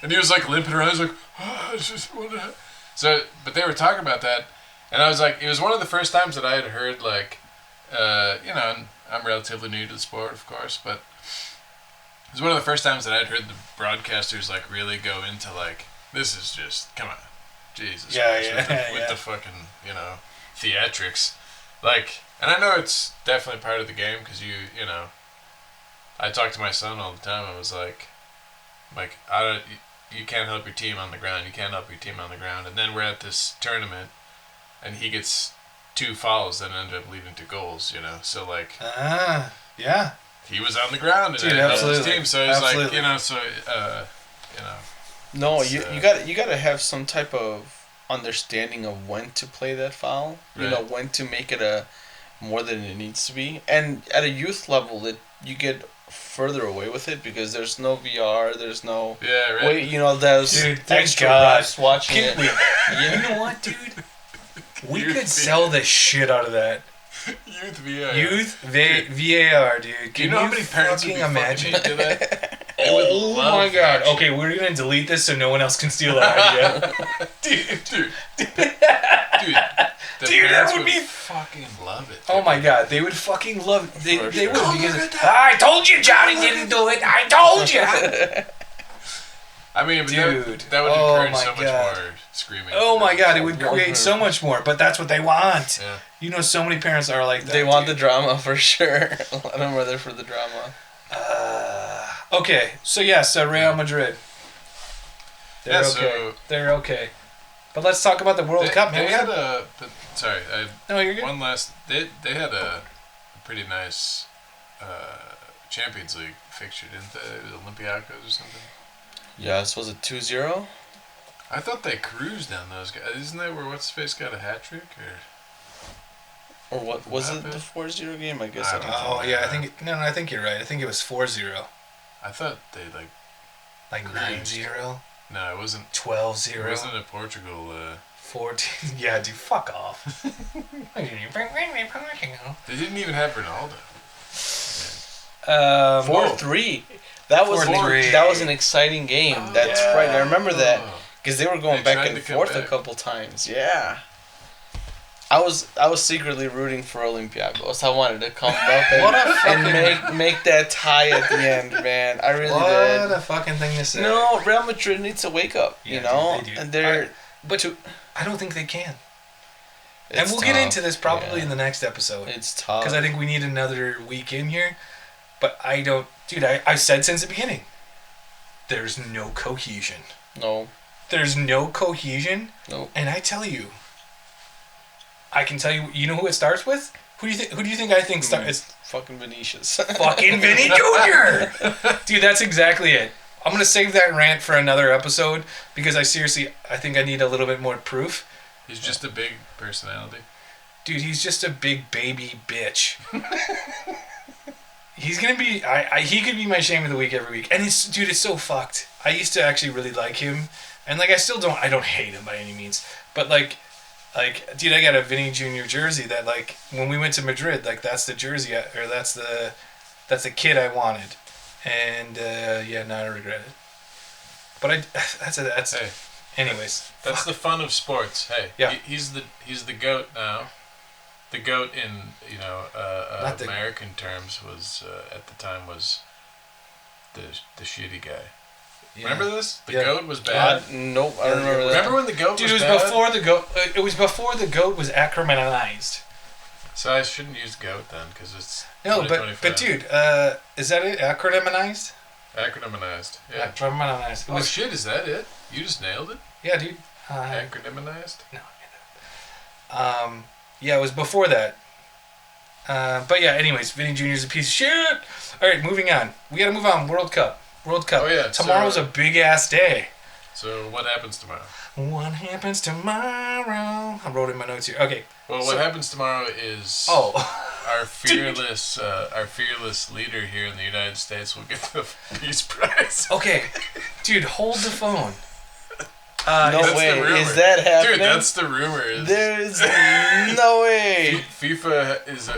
and he was like limping around. He was like, oh, I just want to. So, but they were talking about that, and I was like, it was one of the first times that I had heard like, and I'm relatively new to the sport, of course, but it was one of the first times that I'd heard the broadcasters like really go into like, this is just, come on, Jesus Christ, with the fucking, theatrics. Like, and I know it's definitely part of the game because you know, I talk to my son all the time. I was like, I don't, you can't help your team on the ground. You can't help your team on the ground. And then we're at this tournament, and he gets 2 fouls that end up leading to goals. You know, so like, yeah, he was on the ground and dude, it helped his absolutely. team. So it's Absolutely. like, you know, so you know. No, It's, you gotta have some type of understanding of when to play that foul. You know, Right. when to make it a more than it needs to be. And at a youth level, you get further away with it because there's no VR, there's no Yeah, right. wait. You know, there's Dude, thank extra God. refs watching Can it. we, Yeah. you know what, dude? We Youth could sell the shit out of that. Youth VAR. Youth VAR, dude. Do you know how many parents would fucking be imagine? fucking into that? They would Oh love my god. that shit. Okay, we're gonna delete this so no one else can steal that idea. Dude, the Dude, that parents would be- fucking love it. Oh my god, they would fucking love it. They For would sure. because I told you Johnny didn't do it. I told you. I mean, but Dude. that would Oh encourage my so much God. more screaming. Oh my god, it would create so much more, but that's what they want. Yeah. You know, so many parents are like that. They want dude. the drama for sure. A lot of them are there for the drama. Okay, so yes, Real Madrid. They're Yeah, okay. so- They're okay. But let's talk about the World Cup, man. They We had got- sorry, No, you're good. one last. They had a pretty nice Champions League fixture, didn't they? It was Olympiacos or something. Yes, was it 2-0? I thought they cruised down those guys. Isn't that where what's face got a hat trick? Or Or what was it? Mbappe? The 4-0 game? I guess I I don't don't know. Oh yeah, I think no, I think you're right. I think it was 4-0, I thought they like Cruised. 9-0, no, it wasn't. 12-0. It wasn't a Portugal. 14. Yeah, dude, fuck off. They didn't even have Ronaldo. 4-3. That was 4-3. that was an exciting game. That's yeah. right. I remember that because they were going They back tried and to come forth a back. couple times. Yeah. I was secretly rooting for Olympiacos. I wanted to come up What a and make that tie at the end, man. I really What did. a fucking thing to say. No, Real Madrid needs to wake up. Yeah, You know, dude, they do. and they're But I don't think they can. And it's we'll get tough. into this probably Yeah. in the next episode. It's tough. Because I think we need another week in here. But I don't... Dude, I said since the beginning. There's no cohesion. No. There's no cohesion. Nope. And I tell you... I can tell you... You know who it starts with? Who do you think I think starts... Fucking Vinicius. Fucking Vinny Jr. Dude, that's exactly it. I'm going to save that rant for another episode. Because I think I need a little bit more proof. He's just a big personality. Dude, he's just a big baby bitch. He's gonna be. He could be my shame of the week every week, and it's so fucked. I used to actually really like him, and like I still don't. I don't hate him by any means, but like, dude, I got a Vinny Jr. jersey that like when we went to Madrid, like that's the jersey or that's the kid I wanted, and yeah, now I regret it. But that's. Hey, Anyways, that's the fun of sports. Hey, Yeah. he's the goat now. The goat in Not the- American terms was at the time was the shitty guy. yeah. Remember this? The Yeah. goat was bad. Nope, I don't remember that. Remember when the goat Dude, was it was bad? before the goat. It was before the goat was acromanized. So I shouldn't use goat then because it's No, but 2025. dude, is that it? Acronymized? Acronymized. Yeah. Acronymized. It Oh was, shit! Is that it? You just nailed it. yeah, dude. Acronymized. Yeah, it was before that. But yeah, anyways, Vinny Jr. is a piece of shit. All right, moving on. We gotta move on. World Cup. Oh, yeah, Tomorrow's so- a big ass day. So what happens tomorrow? What happens tomorrow? I wrote in my notes here. Okay. Well, what happens tomorrow is Oh. our fearless leader here in the United States will get the Peace Prize. Okay. Dude, hold the phone. No That's the way. rumor. Is that happening? Dude, that's the rumor. Is There's no way. FIFA is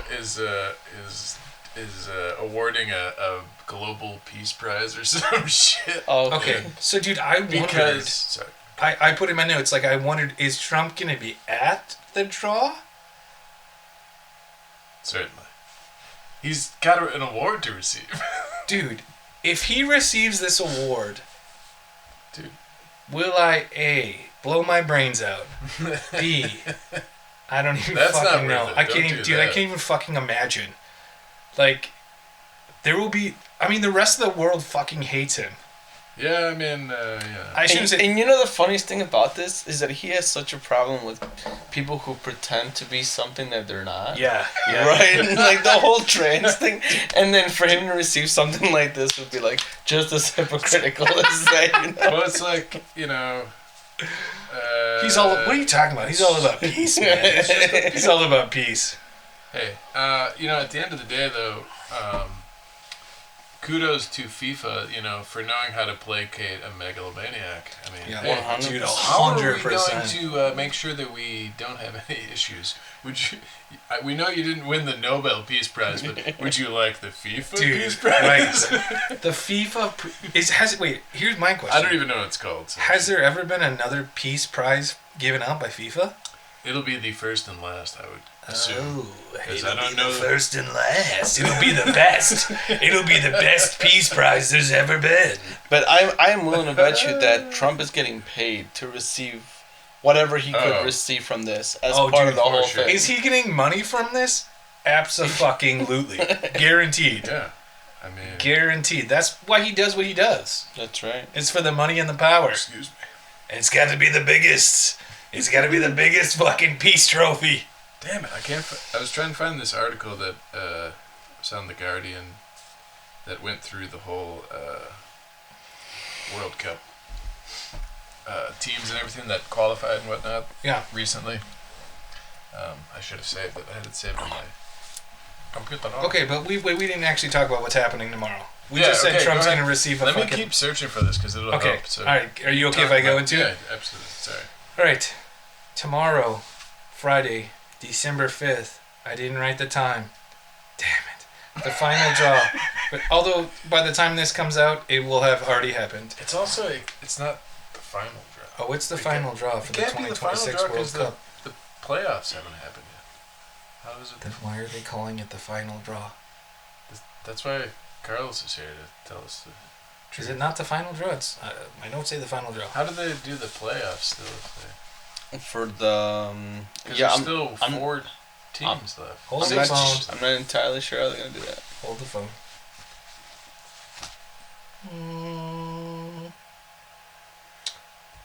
awarding a global peace prize or some shit. Okay. So, dude, I wondered. Because sorry. I put in my notes, like, I wondered, is Trump going to be at the draw? Certainly. He's got an award to receive. Dude, if he receives this award, Dude. will I, A, blow my brains out, B, I don't even That's fucking not know. worth it. I Don't can't even, do dude. I that. can't even fucking imagine. Like, there will be. I mean, the rest of the world fucking hates him. Yeah, I mean, yeah. I shouldn't say. And you know the funniest thing about this is that he has such a problem with people who pretend to be something that they're not. Yeah. Right? Like the whole trans thing. And then for him to receive something like this would be like just as hypocritical as that, you know? Well, it's like, you know. He's all. What are you talking about? He's all about peace, man. He's all about peace. Hey, you know, at the end of the day, though, kudos to FIFA, you know, for knowing how to placate a megalomaniac. I mean, Yeah, hey, 100%. dude, how are we 100%. going to make sure that we don't have any issues? Would you? We know you didn't win the Nobel Peace Prize, but would you like the FIFA Peace Dude, Prize? right. The FIFA wait, here's my question. I don't even know what it's called. So Has there ever been another peace prize given out by FIFA? it'll be the first and last, I would assume. Oh, 'Cause it'll I don't be know the first and last. It'll be the best. It'll be the best peace prize there's ever been. But I'm willing to bet you that Trump is getting paid to receive whatever he could Oh. receive from this as Oh, part dude, of the for whole sure. thing. Is he getting money from this? Abso-fucking-lutely. Guaranteed. Yeah, I mean, Guaranteed. That's why he does what he does. That's right. It's for the money and the power. excuse me. It's got to be the biggest. It's got to be the biggest fucking peace trophy. Damn it! I can't. I was trying to find this article that was on the Guardian that went through the whole World Cup teams and everything that qualified and whatnot. Yeah. Recently, I should have saved it. I had it saved on my computer. Okay, but we didn't actually talk about what's happening tomorrow. We Yeah, just said okay, Trump's go going ahead. to receive a Let me fucking... keep searching for this because it'll Okay, help. So all right. Are you okay if I go into it? Yeah, absolutely. Sorry. All right. Tomorrow, Friday, December 5th. I didn't write the time. Damn it. The final draw. But although by the time this comes out, it will have already happened. It's also it's not the final draw. Oh, it's the It final draw for It the can't be the final 2026 draw World because Cup. the playoffs haven't happened yet. How is it? Then why are they calling it the final draw? That's why Carlos is here to tell us the Is it not the final draw? It's, my notes say the final draw. How do they do the playoffs still? For the Because yeah, there's I'm, still I'm- 4 teams left. Hold I'm the not, phone. I'm not entirely sure how they're gonna do that. Hold the phone.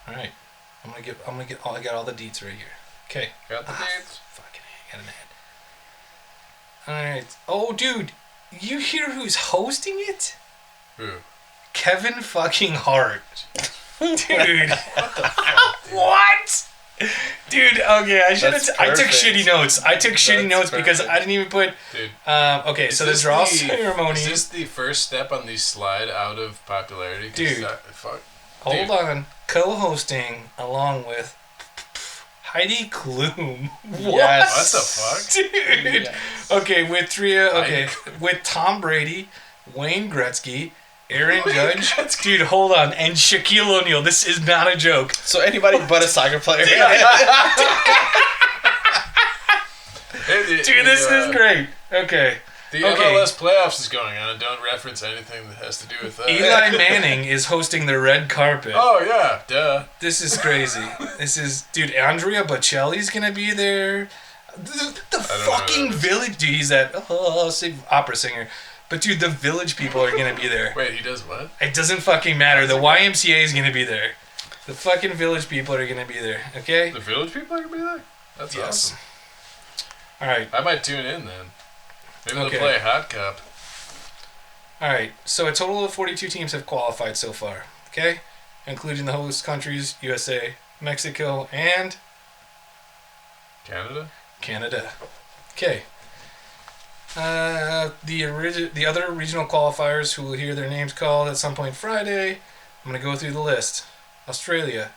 All right. I'm gonna get. I got all the deets right here. Okay. Got the dates? Fucking A, I got an ad. All right. Oh, dude, you hear who's hosting it? Who? Kevin fucking Hart. Dude. Fuck, dude. What? Dude, okay, I should have. That's I took perfect. shitty notes. I took shitty That's notes because perfect. I didn't even put. Dude. Okay, Is so the this draw ceremony. Is this the first step on the slide out of popularity? 'Cause Dude. Fuck. Hold Dude. on. Co-hosting along with Heidi Klum. What? Yes. What the fuck? Dude. Yes. Okay, with three. Okay, Heidi with Tom Brady, Wayne Gretzky, Aaron Judge. Dude, hold on, and Shaquille O'Neal. This is not a joke. So anybody but a soccer player. Dude, this is great. Okay. The Okay. MLS playoffs is going on, and don't reference anything that has to do with that. Eli Manning is hosting the red carpet. Oh yeah, duh. This is crazy. This is, dude, Andrea Bocelli's gonna be there. The know fucking who that is. Village, dude, he's that opera singer. But dude, the Village people are gonna be there. Wait, he does what? It doesn't fucking matter. The YMCA is gonna be there. The fucking Village people are gonna be there. Okay? The Village people are gonna be there? That's Yes. awesome. Alright. I might tune in then. Maybe Okay. they'll play Hot Cup. Alright. So a total of 42 teams have qualified so far. Okay? Including the host countries, USA, Mexico, and Canada? Canada. Okay. The other regional qualifiers who will hear their names called at some point Friday, I'm going to go through the list. Australia,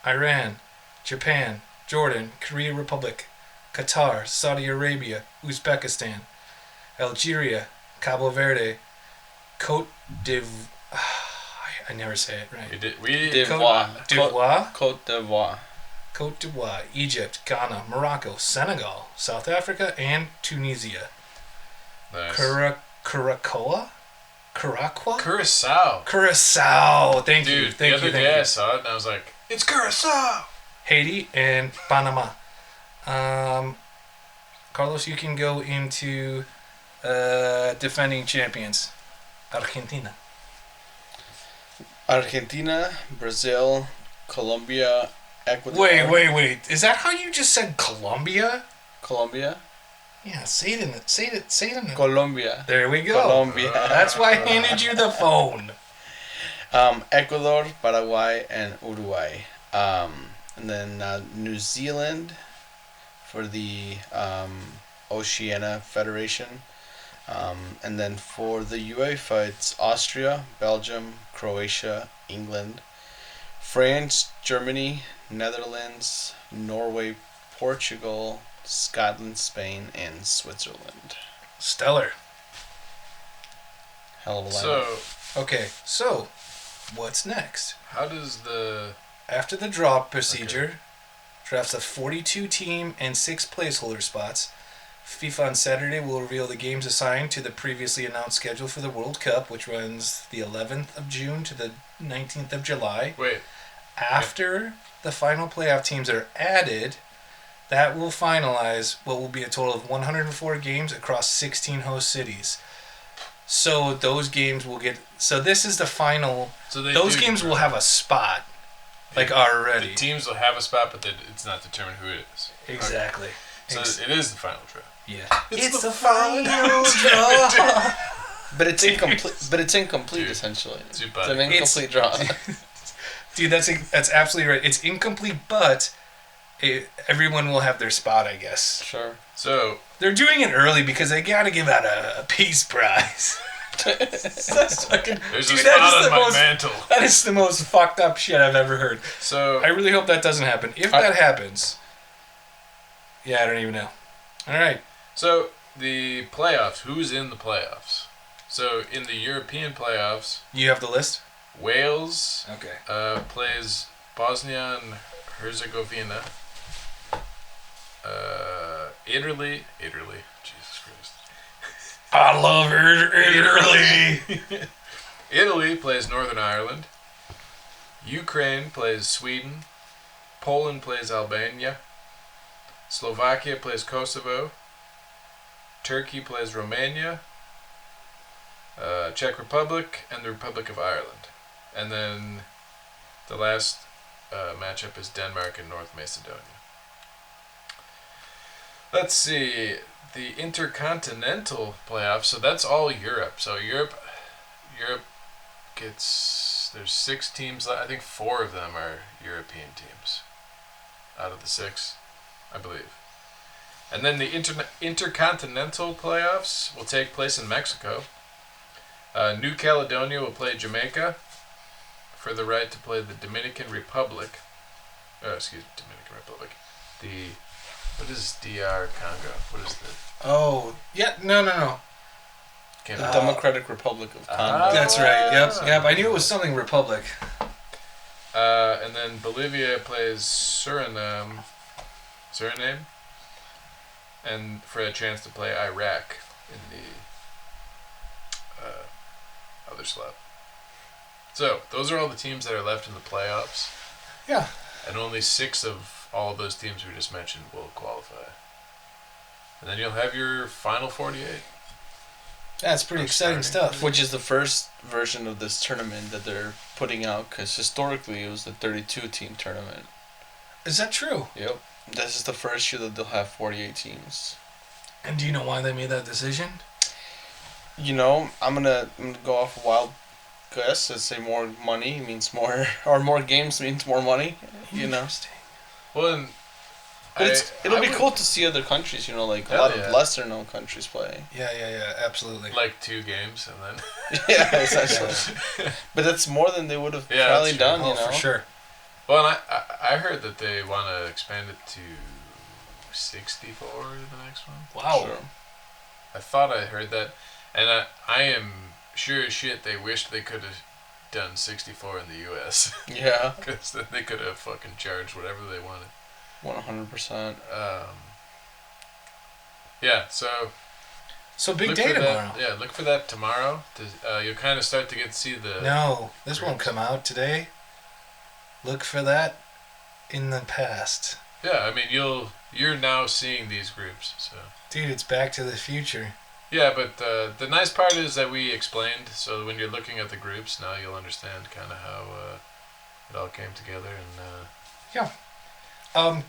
Iran, Japan, Jordan, Korea Republic, Qatar, Saudi Arabia, Uzbekistan, Algeria, Cabo Verde, Cote d'Ivoire. I never say it right. d'Ivoire. d'Ivoire. Cote d'Ivoire. Cote d'Ivoire, Egypt, Ghana, Morocco, Senegal, South Africa, and Tunisia. Nice. Curacao? Curacao. Curacao. Thank you. Dude, Thank the you. other Thank day I you. saw it and I was like, it's Curacao! Haiti and Panama. Carlos, you can go into defending champions. Argentina. Argentina, Brazil, Colombia, Ecuador. Wait. Is that how you just said Colombia? Colombia? Yeah, say it in the... Colombia. There we go. Colombia. That's why I handed you the phone. Ecuador, Paraguay, and Uruguay. And then New Zealand for the Oceania Federation. And then for the UEFA, it's Austria, Belgium, Croatia, England, France, Germany, Netherlands, Norway, Portugal, Scotland, Spain, and Switzerland. Stellar. Hell of a lineup. So, what's next? How does the... After the draw procedure, drafts a 42 team and 6 placeholder spots. FIFA on Saturday will reveal the games assigned to the previously announced schedule for the World Cup, which runs the 11th of June to the 19th of July. Wait. After the final playoff teams are added, that will finalize what will be a total of 104 games across 16 host cities. So those games will get... So this is the final... So those games will have a spot, already. The teams will have a spot, but it's not determined who it is. Exactly. Okay. So it is the final draw. Yeah. It's the final draw. But it's incomplete. But it's incomplete essentially. It's an incomplete draw. Dude, that's absolutely right. It's incomplete, but everyone will have their spot, I guess. Sure. So they're doing it early because they got to give out a peace prize. That's fucking. There's a spot on my mantle. That is the most fucked up shit I've ever heard. So I really hope that doesn't happen. If that happens, yeah, I don't even know. All right. So the playoffs. Who's in the playoffs? So in the European playoffs, You have the list. Wales Okay. plays Bosnia and Herzegovina. Italy. Jesus Christ. I love Italy. Italy plays Northern Ireland. Ukraine plays Sweden. Poland plays Albania. Slovakia plays Kosovo. Turkey plays Romania. Czech Republic and the Republic of Ireland. And then the last matchup is Denmark and North Macedonia. Let's see. The Intercontinental playoffs, so that's all Europe. So Europe gets... There's 6 teams. I think 4 of them are European teams. Out of the 6, I believe. And then the Intercontinental playoffs will take place in Mexico. New Caledonia will play Jamaica for the right to play the Dominican Republic. Dominican Republic. What is DR Congo? What is the... Oh, yeah, no. The Democratic Republic of Congo. That's right. Yep. I knew it was something Republic. And then Bolivia plays Suriname, and for a chance to play Iraq in the other slot. So those are all the teams that are left in the playoffs. Yeah. And only 6 of all of those teams we just mentioned will qualify. And then you'll have your final 48. That's pretty exciting stuff. Which is the first version of this tournament that they're putting out, because historically it was the 32-team tournament. Is that true? Yep. This is the first year that they'll have 48 teams. And do you know why they made that decision? You know, I'm gonna go off a wild guess and say more money means more, or more games means more money. You know. Interesting. Well, and it'll be cool to see other countries. You know, like a lot of lesser known countries play. Yeah, absolutely. Like 2 games and then. Yeah, essentially. But that's more than they would have probably done. You know, for sure. Well, and I heard that they want to expand it to 64 the next one. Wow. Sure. I thought I heard that, and I am sure as shit they wished they could have done 64 in the U.S. Yeah. Because then they could have fucking charged whatever they wanted. 100%. Yeah, so big day tomorrow. Yeah, look for that tomorrow. You'll kind of start to get to see the... No, this won't come out today. Look for that in the past. Yeah, I mean you're now seeing these groups. So. Dude, it's Back to the Future. Yeah, but the nice part is that we explained. So when you're looking at the groups now, you'll understand kind of how it all came together and. Yeah.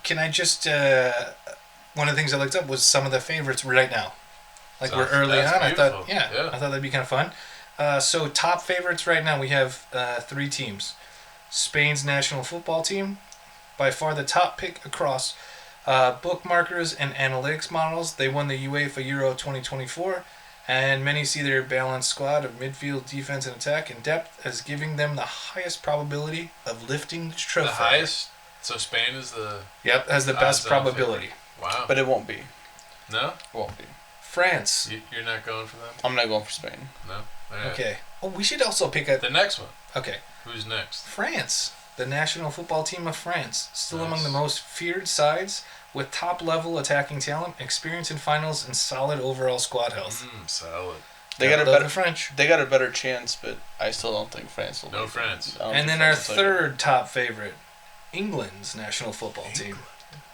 Can I just one of the things I looked up was some of the favorites right now. Like we're early on. Beautiful. I thought, I thought that'd be kind of fun. So top favorites right now, we have 3 teams. Spain's national football team, by far the top pick across bookmarkers and analytics models. They won the UEFA Euro 2024, and many see their balanced squad of midfield, defense, and attack in depth as giving them the highest probability of lifting the trophy. The highest? So Spain is the... Yep, has the best probability. Wow. But it won't be. No? It won't be. France. You're not going for them? I'm not going for Spain. No? Right. Okay. Oh, we should also pick a... The next one. Okay. Who's next? France. The national football team of France. Still Nice. among the most feared sides, with top-level attacking talent, experience in finals, and solid overall squad health. Solid. They got a Love better the French. They got a better chance, but I still don't think France will. No France. And then our third top favorite, England's national football team.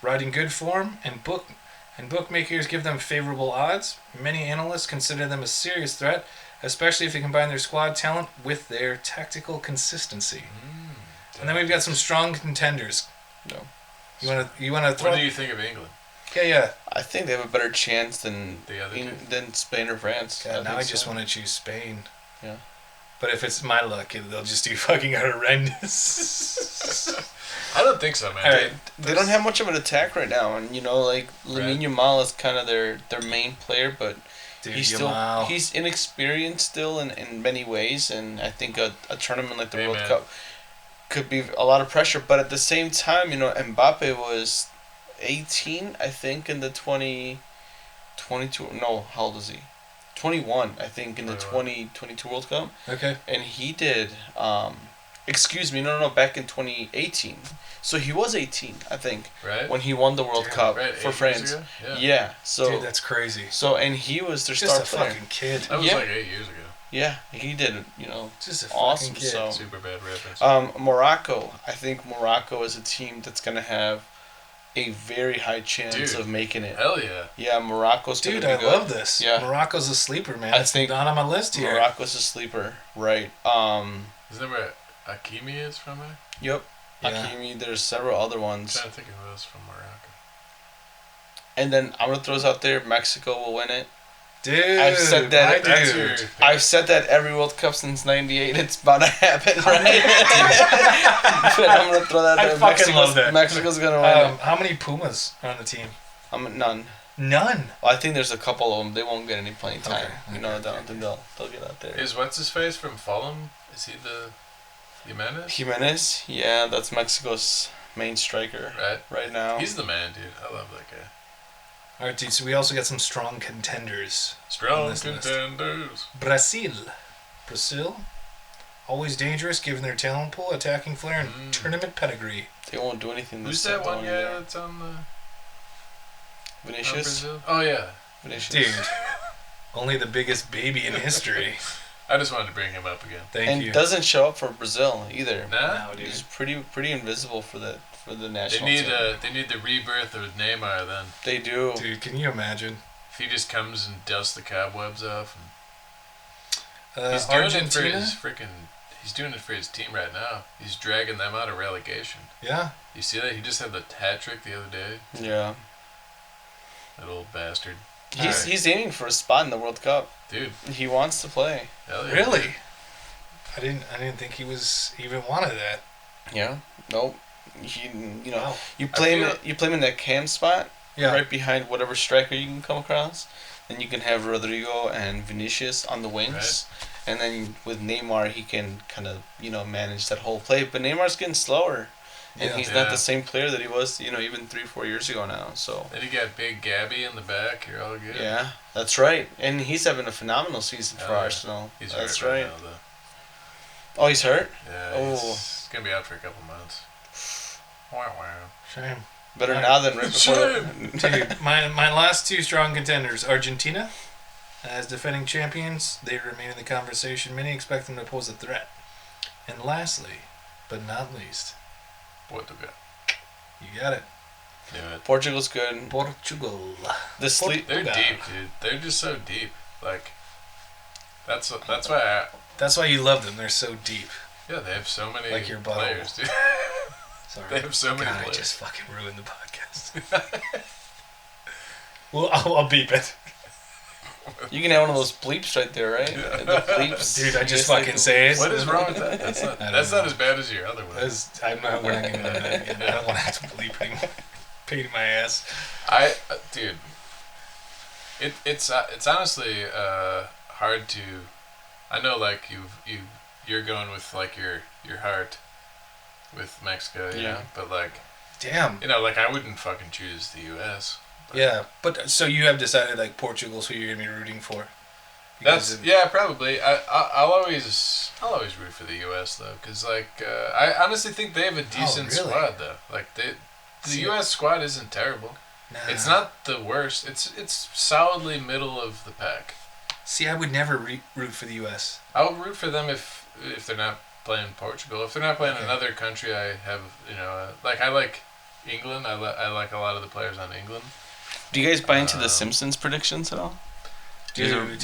Riding good form and bookmakers give them favorable odds. Many analysts consider them a serious threat, especially if they combine their squad talent with their tactical consistency. And then we've got some strong contenders. No. You wanna throw? What do you think of England? Yeah. I think they have a better chance than The other two? than Spain or France. God, now I think just so. want to choose Spain. Yeah. But if it's my luck, they'll just do fucking horrendous. I don't think so, man. All right. They don't have much of an attack right now, and like Lamine Yamal is kind of their main player, but Dude, he's he's inexperienced still in many ways, and I think a tournament like the World Cup could be a lot of pressure. But at the same time, Mbappe was 18, I think, in the 2022. No, how old is he? 21, I think, in the 2022 World Cup. Okay. And he did. Excuse me, no, back in 2018. So he was 18, I think, Right? when he won the World Cup for France. Yeah. So Dude, that's crazy. So and he was their Just star a player. fucking kid. That was like 8 years ago. Yeah, he did. Just a awesome. fucking kid. So Super bad reference. Morocco. I think Morocco is a team that's gonna have a very high chance of making it. Hell yeah. Yeah, Morocco's gonna Dude, be I good. love this. Yeah. Morocco's a sleeper, man. I It's think not on my list here. Morocco's a sleeper, right? Isn't that where Hakimi is from there? Yep. Yeah. Hakimi. There's several other I'm ones. trying to think of who else from Morocco. And then I'm gonna throw this out there. Mexico will win it. Dude, I've said that. That's your dude. pick. I've said that every World Cup since '98. It's about to happen, right? But I'm gonna throw that I there. fucking love that. Mexico's gonna win it. How many Pumas are on the team? None. None. Well, I think there's a couple of them. They won't get any playing time. Okay. I don't think they'll get out there. Is what's his face from Fulham? Is he the Jimenez? Jimenez, yeah, that's Mexico's main striker right now. He's the man, dude. I love that guy. All right, dude. So we also got some strong contenders. Strong on this list. contenders. Brazil, always dangerous given their talent pool, attacking flair, and tournament pedigree. They won't do anything. Who's this that time, one guy that's on the Vinicius. Brazil? Oh yeah. Vinicius. Dude, only the biggest baby in history. I just wanted to bring him up again. Thank And you. doesn't show up for Brazil either. Nah. No, dude. He's pretty invisible for the They national need team. they need the rebirth of Neymar then. They do. Dude, can you imagine? If he just comes and dusts the cobwebs off. And he's doing it for Argentina? his He's doing it for his team right now. He's dragging them out of relegation. Yeah. You see that? He just had the hat trick the other day. Yeah. That old bastard. He's aiming for a spot in the World Cup. Dude. He wants to play. Hell yeah. Really? I didn't think he was even wanted that. Yeah. Nope. Wow. You play him in that cam spot, Yeah. right behind whatever striker you can come across. Then you can have Rodrigo and Vinicius on the wings. And then with Neymar, he can kind of, manage that whole play. But Neymar's getting slower. And he's not the same player that he was, even 3-4 years ago now. So. Then you got Big Gabby in the back. You're all good. Yeah, that's right. And he's having a phenomenal season for Arsenal. He's that's hurt right. now, though. Oh, he's hurt? Yeah, he's going to be out for a couple months. Wow. Shame. Better now than right before. Dude, my last two strong contenders, Argentina. As defending champions, they remain in the conversation. Many expect them to pose a threat. And lastly, but not least, Portugal. you got it. Knew it. Portugal's good. Portugal. The sleep. They're deep, dude. They're just so deep. Like, that's why That's why you love them. They're so deep. yeah, they have so many Like your butthole. players, dude. Sorry. They have so many God, players. I just fucking ruined the podcast. Well, I'll beep it. You can have one of those bleeps right there, right? The bleeps. Dude, I just like fucking the say it. What is wrong with that? That's not as bad as your other one. We're not getting into that again. I don't want to have to bleep anymore. Pain in my ass. Dude, it's honestly hard to. I know, like you're going with like your heart with Mexico, Yeah. but like, Damn. like I wouldn't fucking choose the U.S. Yeah, but so you have decided like Portugal's who you're gonna be rooting for. Probably. I'll always root for the U.S. though, because like I honestly think they have a decent really? squad though. Like the U.S. squad isn't terrible. Nah. It's not the worst. It's solidly middle of the pack. See, I would never root for the U.S. I'll root for them if they're not playing Portugal. If they're not playing another country, I have like I like England. I like a lot of the players on England. Do you guys buy into the Simpsons predictions at all? Dude,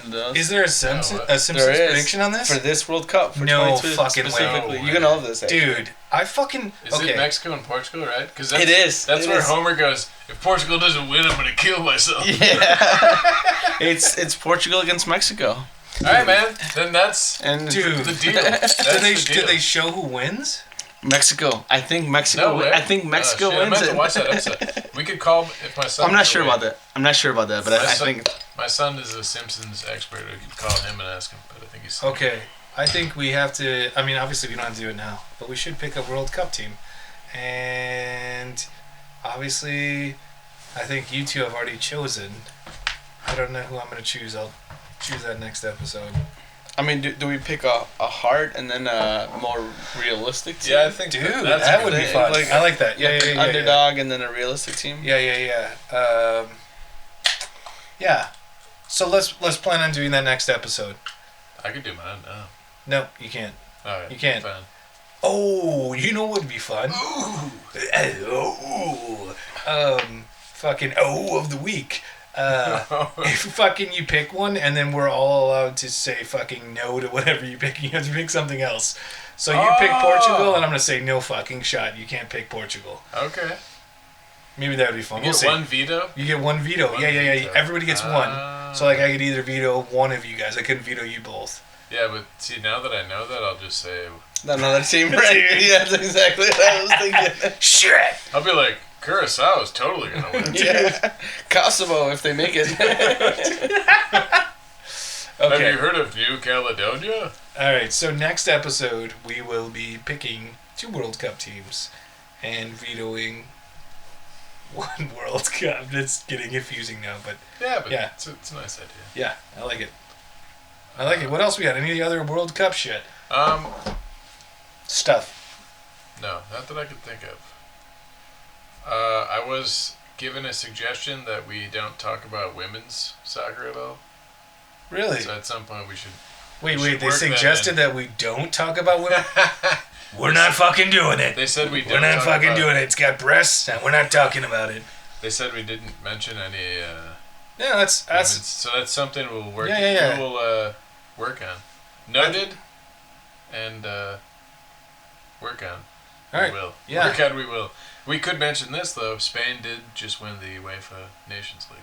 Those? is there a Simpsons prediction on this? For this World Cup? For No 22 fucking way. specifically. No You can way. know this, actually. Dude, I fucking... Is it Mexico and Portugal, right? Because It is. That's It where is. Homer goes, if Portugal doesn't win, I'm going to kill myself. Yeah. it's Portugal against Mexico. All right, man. Then that's And Dude. the deal. That's the deal. Did they show who wins? Mexico. I think Mexico. No way. I think Mexico Shit, I wins meant to it. watch that episode. We could call if my son. I'm not sure about that. But I think My son is a Simpsons expert. We could call him and ask him, but I think he's Okay, I think we have to... I mean, obviously we don't have to do it now, but we should pick a World Cup team. And obviously, I think you two have already chosen. I don't know who I'm going to choose. I'll choose that next episode. I mean, do we pick a heart and then a more realistic team? Yeah, I think Dude, that's that would be good. fun. Like- I like that. Yeah, Like yeah, an yeah, underdog and then a realistic team. Yeah. Yeah. So let's plan on doing that next episode. I could do mine now. No, you can't. All right, You can't. Fine. Oh, you know what would be fun? Fucking of the week. If fucking you pick one and then we're all allowed to say fucking no to whatever you pick, you have to pick something else. So you pick Portugal and I'm gonna say no fucking shot. You can't pick Portugal. Okay. Maybe that would be fun. You We'll get see. one veto. You get one veto. One Yeah. veto. Everybody gets one. So like I could either veto one of you guys. I couldn't veto you both. Yeah, but see, now that I know that, I'll just say Another team, right? Yeah, that's exactly what I was thinking. Shit. I'll be like, Curacao is totally gonna win. Yeah. Kosovo, if they make it. Have Okay. you heard of New Caledonia? All right. So next episode we will be picking 2 World Cup teams and vetoing 1 World Cup. That's getting confusing now, but Yeah, but Yeah. It's a nice idea. yeah, I like it. I like it. What else we got? Any other World Cup shit? Stuff. No, not that I could think of. I was given a suggestion that we don't talk about women's soccer at all. Really? So at some point we should. Wait. should They work that suggested in. that we don't talk about women. We're not fucking doing it. They said we We're don't not talk fucking about, doing it. It's got breasts, and we're not talking about it. They said we didn't mention any. Yeah, that's women's, so that's something we'll work. Yeah. We'll work on. Noted. And work on. all right. We will. Yeah. Work on. We will. We could mention this though. Spain did just win the UEFA Nations League.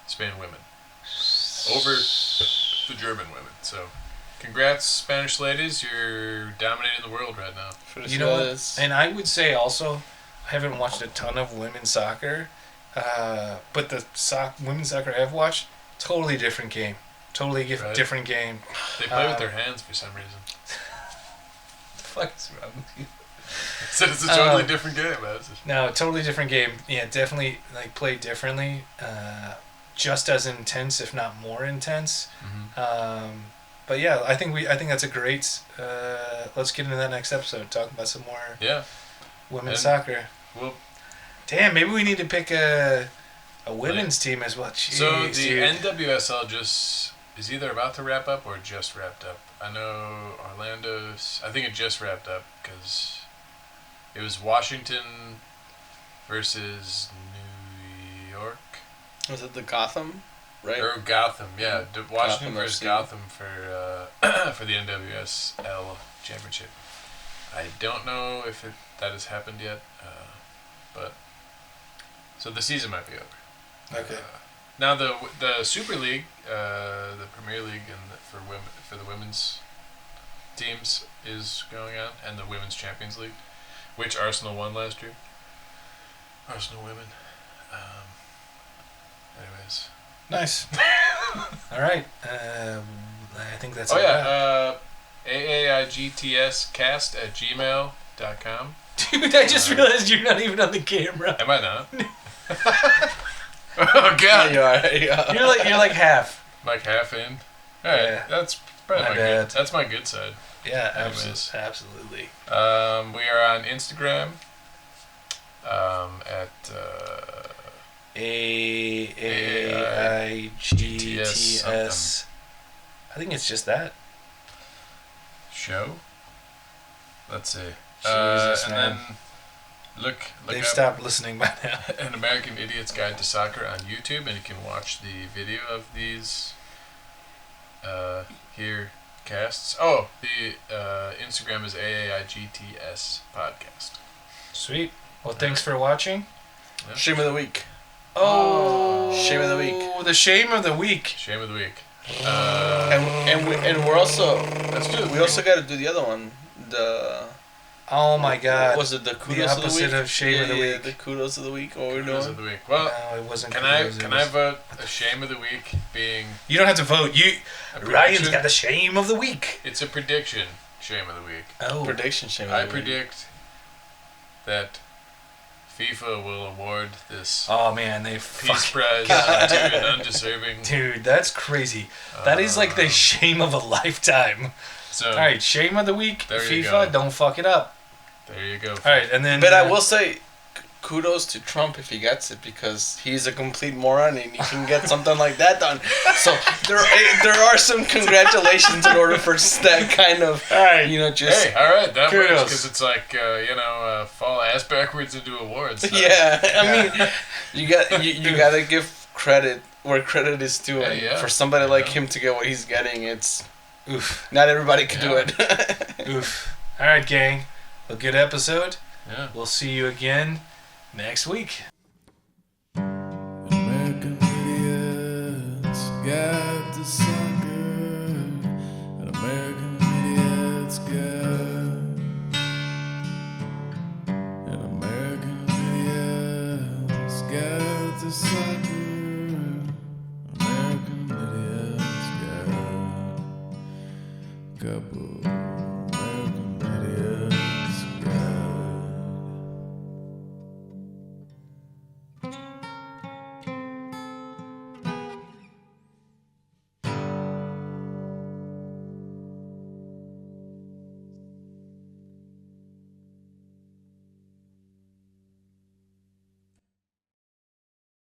Spain women over the German women. So, congrats, Spanish ladies! You're dominating the world right now. You know what? And I would say also, I haven't watched a ton of women's soccer, but the women's soccer I've watched, totally different game. Totally Right. different game. They play with their hands for some reason. The fuck is wrong with you? So it's a totally different game. Man. No, totally different game. Yeah, definitely like played differently. Just as intense, if not more intense. Mm-hmm. But yeah, I think that's a great. Let's get into that next episode. Talk about some more Yeah. women's And- soccer. Well, Damn, maybe we need to pick a women's team as well. Jeez, so the dude. NWSL is either about to wrap up or just wrapped up. I know Orlando's. I think it just wrapped up because it was Washington versus New York. Was it the Gotham? Right. Or Gotham, yeah. Washington Gotham versus FC. Gotham for the NWSL championship. I don't know if that has happened yet, but so the season might be over. Okay. Now the Super League, the Premier League, and for the women's teams is going on, and the Women's Champions League, which Arsenal won last year. Arsenal women. Anyways. Nice. All right. I think that's Oh all. yeah. AAIGTScast@gmail.com. Dude, I just realized you're not even on the camera. Am I not? Oh God! Yeah. You're like half. Like half in. All right, Yeah. that's probably My my bad. good. That's my good side. Yeah, Anyways. absolutely. We are on Instagram. At AAIGTS. I think it's just that. show. Let's see. Jesus, and man. then look They've up stopped listening by now. An American Idiot's Guide to Soccer on YouTube, and you can watch the video of these here casts. Oh, the Instagram is AAIGTS podcast. Sweet. Well, thanks for watching. Yeah. Shame of the week. Oh, Shame of the week. The shame of the week. Shame of the week. And we're also Let's do it. we also got to do the other one. The Oh my God. was it the kudos The of the opposite week? of shame of the Yeah, week. the kudos of the week. What we're Kudos doing? of the week. Well, No, it wasn't. can kudos, it I was- vote a shame of the week being You don't have to vote. a Ryan's prediction? got the shame of the week. It's a prediction. Shame of the week. Oh. Prediction shame of I the week. predict that FIFA will award this Oh man, they peace fuck. prize to an undeserving. Dude, that's crazy. That is like the shame of a lifetime. So All right, shame of the week. There you FIFA, go. don't fuck it up. there you go. All right, and then. But I will say, kudos to Trump if he gets it, because he's a complete moron and he can get something like that done. So there are some congratulations in order for that kind of, All right. just Hey, all right, that works Kudos. because it's like fall ass backwards into awards. yeah. I mean, you gotta give credit where credit is due. And Yeah. for somebody like him to get what he's getting, it's Oof. not everybody can do Yeah. it. Oof. All right, gang. A good episode. Yeah. We'll see you again next week. American idiots got the sucker. An American idiots got. An American idiots got the sucker. American idiots got. Couple